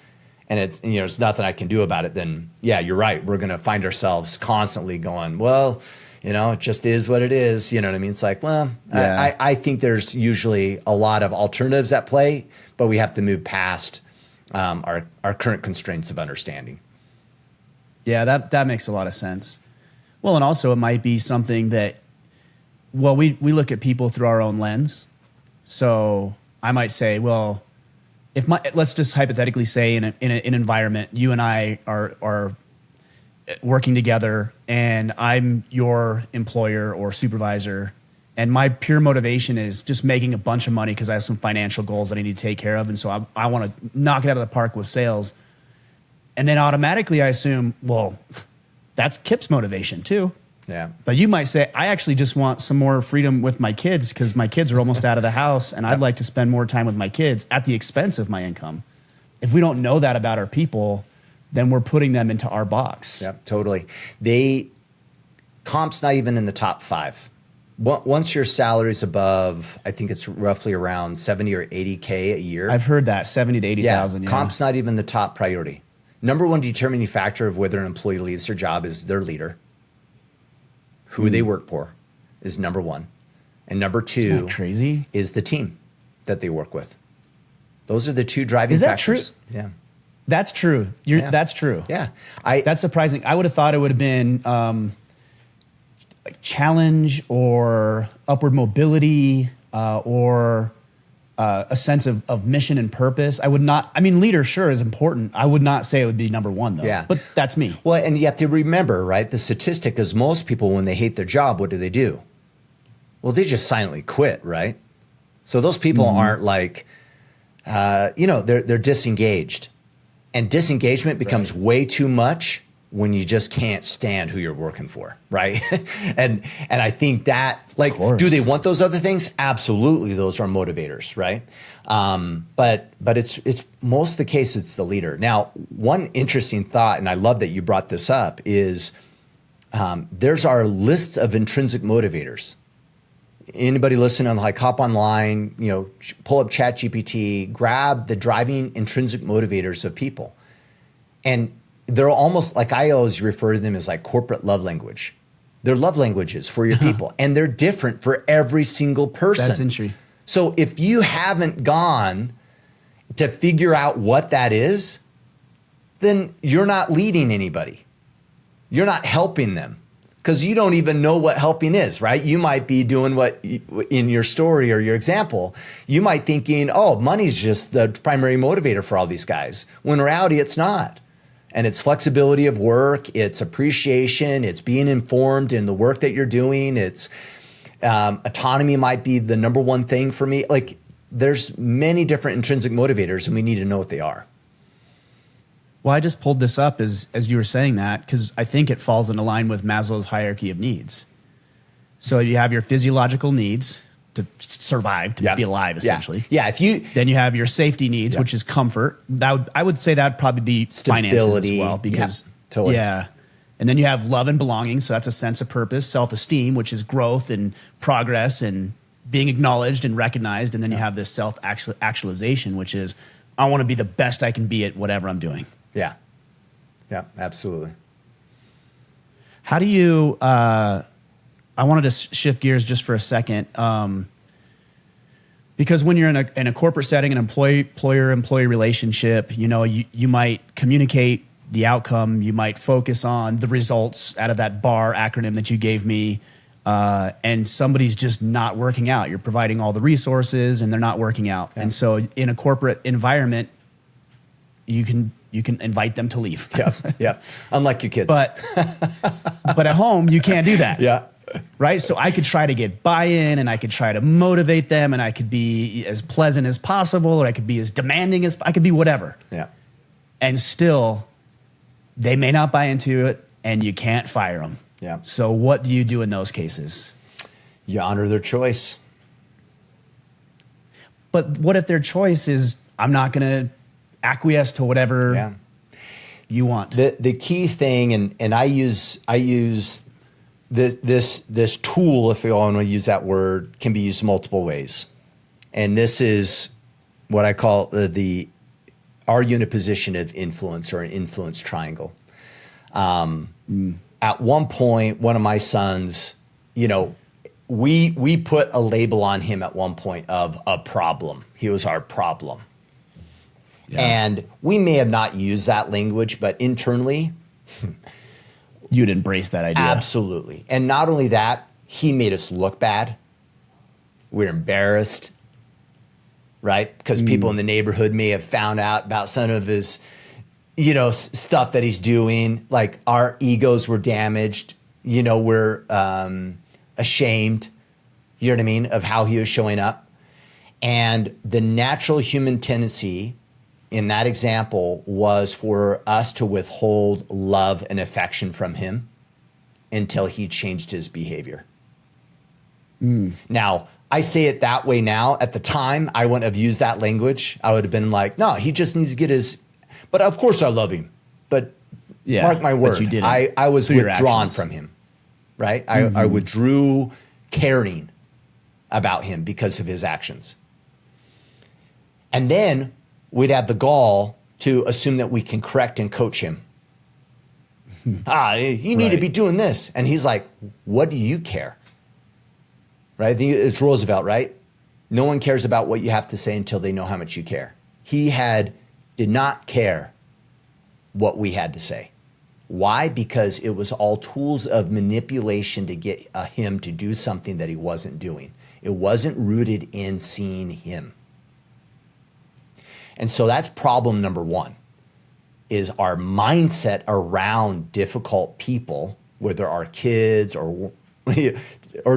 and it's, there's nothing I can do about it, then yeah, you're right. We're going to find ourselves constantly going, well, it just is what it is. You know what I mean? It's like, well, yeah. I think there's usually a lot of alternatives at play, but we have to move past our current constraints of understanding. Yeah, that makes a lot of sense. Well, and also it might be something that, well, we look at people through our own lens. So I might say, well, let's just hypothetically say in an environment, you and I are working together and I'm your employer or supervisor, and my pure motivation is just making a bunch of money because I have some financial goals that I need to take care of. And so I want to knock it out of the park with sales. And then automatically I assume, well, that's Kipp's motivation too. Yeah. But you might say, I actually just want some more freedom with my kids because my kids are almost out of the house and I'd like to spend more time with my kids at the expense of my income. If we don't know that about our people, then we're putting them into our box. Yep, totally. Comp's not even in the top 5. Once your salary's above, I think it's roughly around 70 or 80K a year. I've heard that, 70 to 80,000. Yeah, comp's not even the top priority. Number one determining factor of whether an employee leaves their job is their leader. Who they work for is number one. And number two crazy? Is the team that they work with. Those are the two driving factors. Is that true? Yeah. That's true. That's true. Yeah. That's surprising. I would have thought it would have been like challenge or upward mobility or a sense of mission and purpose. Leader sure is important. I would not say it would be number one though. Yeah. But that's me. Well, and you have to remember, right? The statistic is most people, when they hate their job, what do? Well, they just silently quit, right? So those people aren't like, they're disengaged. And disengagement becomes way too much when you just can't stand who you're working for, right? and I think that, like, do they want those other things? Absolutely, those are motivators, right? But it's most of the case it's the leader. Now, one interesting thought, and I love that you brought this up, is there's our list of intrinsic motivators. Anybody listening, like, hop online, pull up ChatGPT, grab the driving intrinsic motivators of people. And they're almost like, I always refer to them as like corporate love language. They're love languages for your people. And they're different for every single person. That's interesting. So if you haven't gone to figure out what that is, then you're not leading anybody. You're not helping them because you don't even know what helping is, right? You might be doing what in your story or your example, you might thinking, oh, money's just the primary motivator for all these guys. When in reality, it's not. And it's flexibility of work, it's appreciation, it's being informed in the work that you're doing. It's autonomy might be the number one thing for me. Like there's many different intrinsic motivators and we need to know what they are. Well, I just pulled this up as you were saying that because I think it falls in line with Maslow's hierarchy of needs. So you have your physiological needs to survive, to be alive, essentially. Yeah. Then you have your safety needs, which is comfort. I would say that'd probably be finances as well, because totally. And then you have love and belonging. So that's a sense of purpose, self-esteem, which is growth and progress and being acknowledged and recognized. And then you have this self-actualization, which is I want to be the best I can be at whatever I'm doing. Yeah, absolutely. How do you, I wanted to shift gears just for a second, because when you're in a corporate setting, an employer-employee relationship, you might communicate the outcome, you might focus on the results out of that BAR acronym that you gave me, and somebody's just not working out. You're providing all the resources, and they're not working out. Yeah. And so in a corporate environment, you can invite them to leave. Yeah. Unlike your kids. But at home, you can't do that. Yeah. Right? So I could try to get buy-in and I could try to motivate them and I could be as pleasant as possible or I could be as demanding as I could be whatever. Yeah. And still, they may not buy into it and you can't fire them. Yeah. So what do you do in those cases? You honor their choice. But what if their choice is, I'm not going to acquiesce to whatever you want? The key thing, and I use this tool, if you want to use that word, can be used multiple ways. And this is what I call are you in a position of influence or an influence triangle? At one point, one of my sons, we put a label on him at one point of a problem. He was our problem. Yeah. And we may have not used that language, but internally, you'd embrace that idea. Absolutely. And not only that, he made us look bad. We're embarrassed, right? Because people in the neighborhood may have found out about some of his, stuff that he's doing. Like our egos were damaged. We're ashamed, you know what I mean, of how he was showing up. And the natural human tendency in that example was for us to withhold love and affection from him until he changed his behavior. Now, I say it that way now. At the time, I wouldn't have used that language. I would have been like, no, he just needs to get his, but of course I love him. But mark my word, I was withdrawn from him, right? I withdrew caring about him because of his actions. And then we'd have the gall to assume that we can correct and coach him. You need to be doing this. And he's like, what do you care? Right? I think it's Roosevelt, right? No one cares about what you have to say until they know how much you care. He did not care what we had to say. Why? Because it was all tools of manipulation to get him to do something that he wasn't doing. It wasn't rooted in seeing him. And so that's problem number one, is our mindset around difficult people, whether our kids or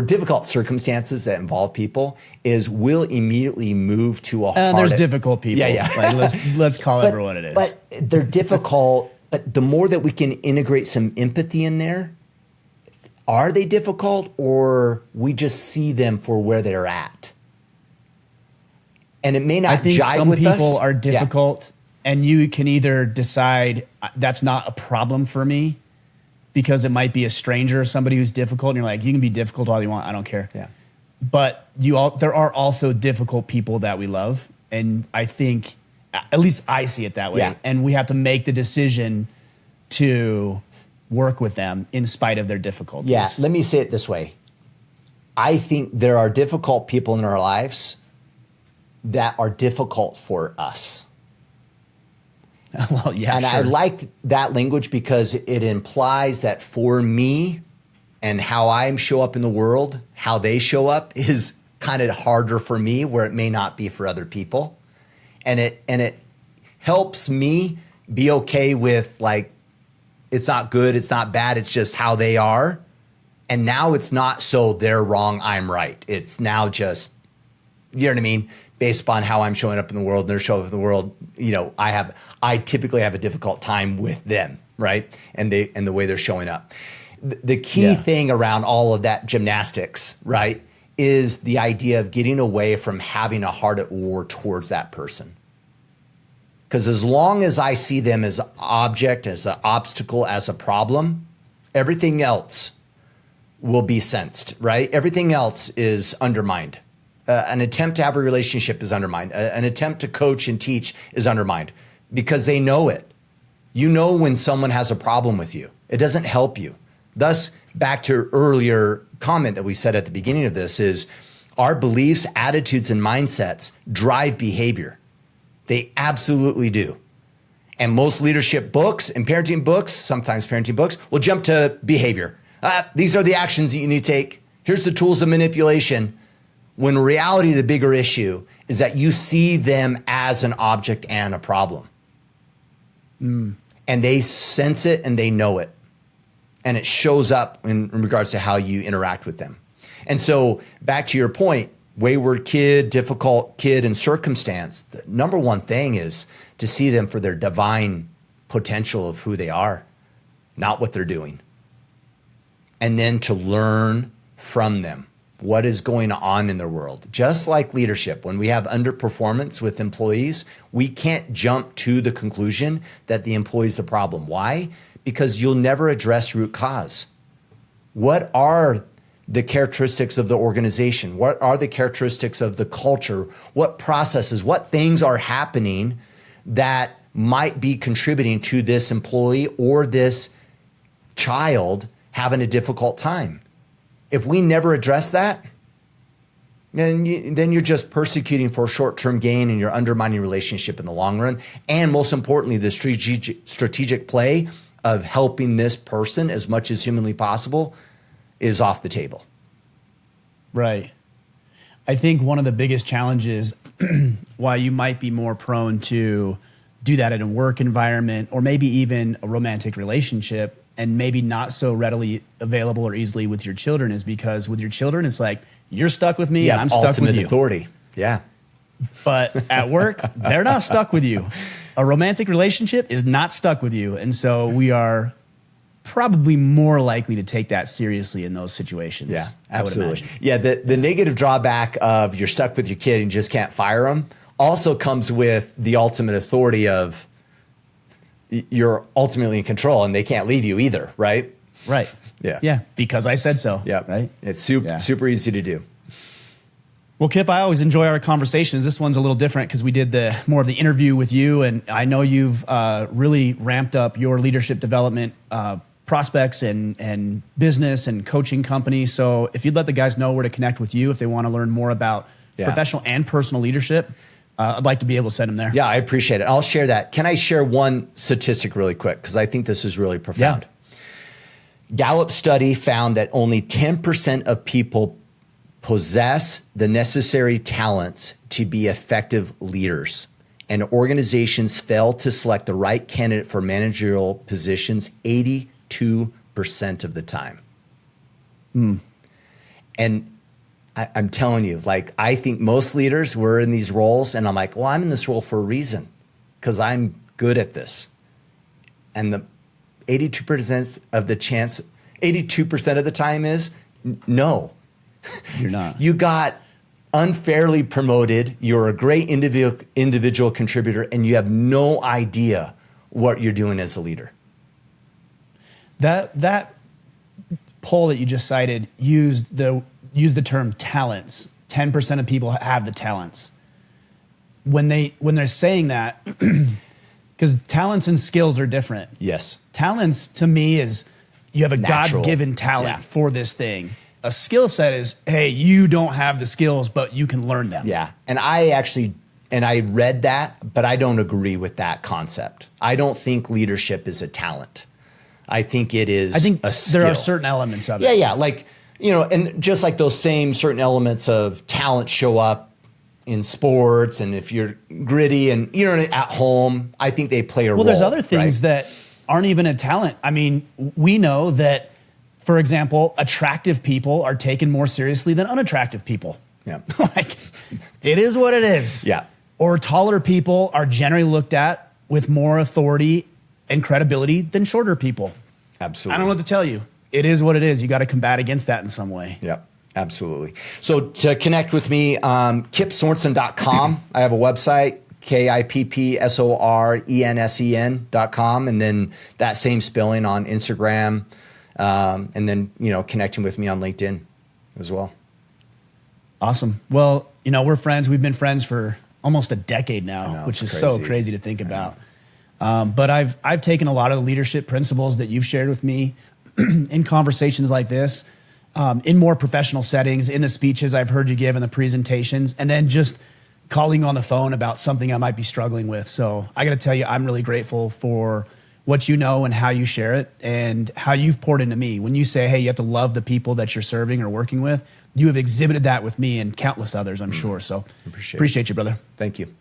difficult circumstances that involve people, is we'll immediately move to a hard... there's difficult people. Yeah. Like, let's call it for what it is. But they're difficult, but the more that we can integrate some empathy in there, are they difficult or we just see them for where they're at? And it may not jive with us. I think some people are difficult, and you can either decide that's not a problem for me because it might be a stranger or somebody who's difficult, and you're like, you can be difficult all you want, I don't care. Yeah. But there are also difficult people that we love, and I think, at least I see it that way, and we have to make the decision to work with them in spite of their difficulties. Yeah, let me say it this way. I think there are difficult people in our lives that are difficult for us. Well, yeah, and sure. I like that language because it implies that for me and how I show up in the world, how they show up is kind of harder for me where it may not be for other people. And it helps me be okay with, like, it's not good, it's not bad, it's just how they are. And now it's not so they're wrong, I'm right. It's now just, you know what I mean? Based upon how I'm showing up in the world and they're showing up in the world, you know, I typically have a difficult time with them, right? And the way they're showing up. The key thing around all of that gymnastics, right, is the idea of getting away from having a heart at war towards that person. Because as long as I see them as an object, as an obstacle, as a problem, everything else will be sensed, right? Everything else is undermined. An attempt to have a relationship is undermined. An attempt to coach and teach is undermined because they know it. You know when someone has a problem with you. It doesn't help you. Thus, back to earlier comment that we said at the beginning of this is our beliefs, attitudes, and mindsets drive behavior. They absolutely do. And most leadership books and parenting books, sometimes parenting books, will jump to behavior. These are the actions that you need to take. Here's the tools of manipulation. When in reality, the bigger issue is that you see them as an object and a problem. And they sense it and they know it. And it shows up in regards to how you interact with them. And so back to your point, wayward kid, difficult kid and circumstance, the number one thing is to see them for their divine potential of who they are, not what they're doing. And then to learn from them what is going on in their world. Just like leadership, when we have underperformance with employees, we can't jump to the conclusion that the employee's the problem. Why? Because you'll never address root cause. What are the characteristics of the organization? What are the characteristics of the culture? What processes, what things are happening that might be contributing to this employee or this child having a difficult time? If we never address that, then you're just persecuting for short-term gain and you're undermining relationship in the long run. And most importantly, the strategic play of helping this person as much as humanly possible is off the table. Right. I think one of the biggest challenges why you might be more prone to do that in a work environment or maybe even a romantic relationship and maybe not so readily available or easily with your children is because with your children, it's like, you're stuck with me and I'm stuck with you. Authority. Yeah. But at work, they're not stuck with you. A romantic relationship is not stuck with you. And so we are probably more likely to take that seriously in those situations. Yeah, absolutely. Yeah, the negative drawback of you're stuck with your kid and you just can't fire them also comes with the ultimate authority of you're ultimately in control and they can't leave you either, right? Right. Yeah. Yeah, because I said so. Yeah. Right? It's super easy to do. Well, Kipp, I always enjoy our conversations. This one's a little different because we did more of the interview with you, and I know you've really ramped up your leadership development prospects and business and coaching companies. So if you'd let the guys know where to connect with you if they want to learn more about professional and personal leadership, I'd like to be able to send them there. Yeah, I appreciate it. I'll share that. Can I share one statistic really quick? Because I think this is really profound. Yeah. Gallup study found that only 10% of people possess the necessary talents to be effective leaders. And organizations fail to select the right candidate for managerial positions 82% of the time. And I'm telling you, like, I think most leaders were in these roles, and I'm like, well, I'm in this role for a reason, because I'm good at this. And the 82% of the chance, 82% of the time is no. You're not. You got unfairly promoted. You're a great individual contributor, and you have no idea what you're doing as a leader. That poll that you just cited used the term talents. 10% of people have the talents. When they're saying that, because talents and skills are different. Yes. Talents to me is you have a Natural. God-given talent for this thing. A skill set is, hey, you don't have the skills, but you can learn them. Yeah. And I actually And I read that, but I don't agree with that concept. I don't think leadership is a talent. I think it is I think a skill. there are certain elements of it. Yeah, yeah. Like, you know, and just like those same certain elements of talent show up in sports, and if you're gritty and, you know, at home, I think they play a role. Well, there's other things right? that aren't even a talent. I mean, we know that, for example, attractive people are taken more seriously than unattractive people. Yeah. Like, it is what it is. Yeah. Or taller people are generally looked at with more authority and credibility than shorter people. Absolutely. I don't know what to tell you. It is what it is. You got to combat against that in some way. Yep, absolutely. So to connect with me, kippsorensen.com. I have a website, KIPPSORENSEN.com, and then that same spelling on Instagram, and then, you know, connecting with me on LinkedIn as well. Awesome. Well, you know, we're friends. We've been friends for almost a decade now, which is so crazy to think about. But I've taken a lot of the leadership principles that you've shared with me in conversations like this, in more professional settings, in the speeches I've heard you give, in the presentations, and then just calling on the phone about something I might be struggling with. So I got to tell you, I'm really grateful for what you know and how you share it and how you've poured into me. When you say, hey, you have to love the people that you're serving or working with, you have exhibited that with me and countless others, I'm sure. So appreciate you, brother. Thank you.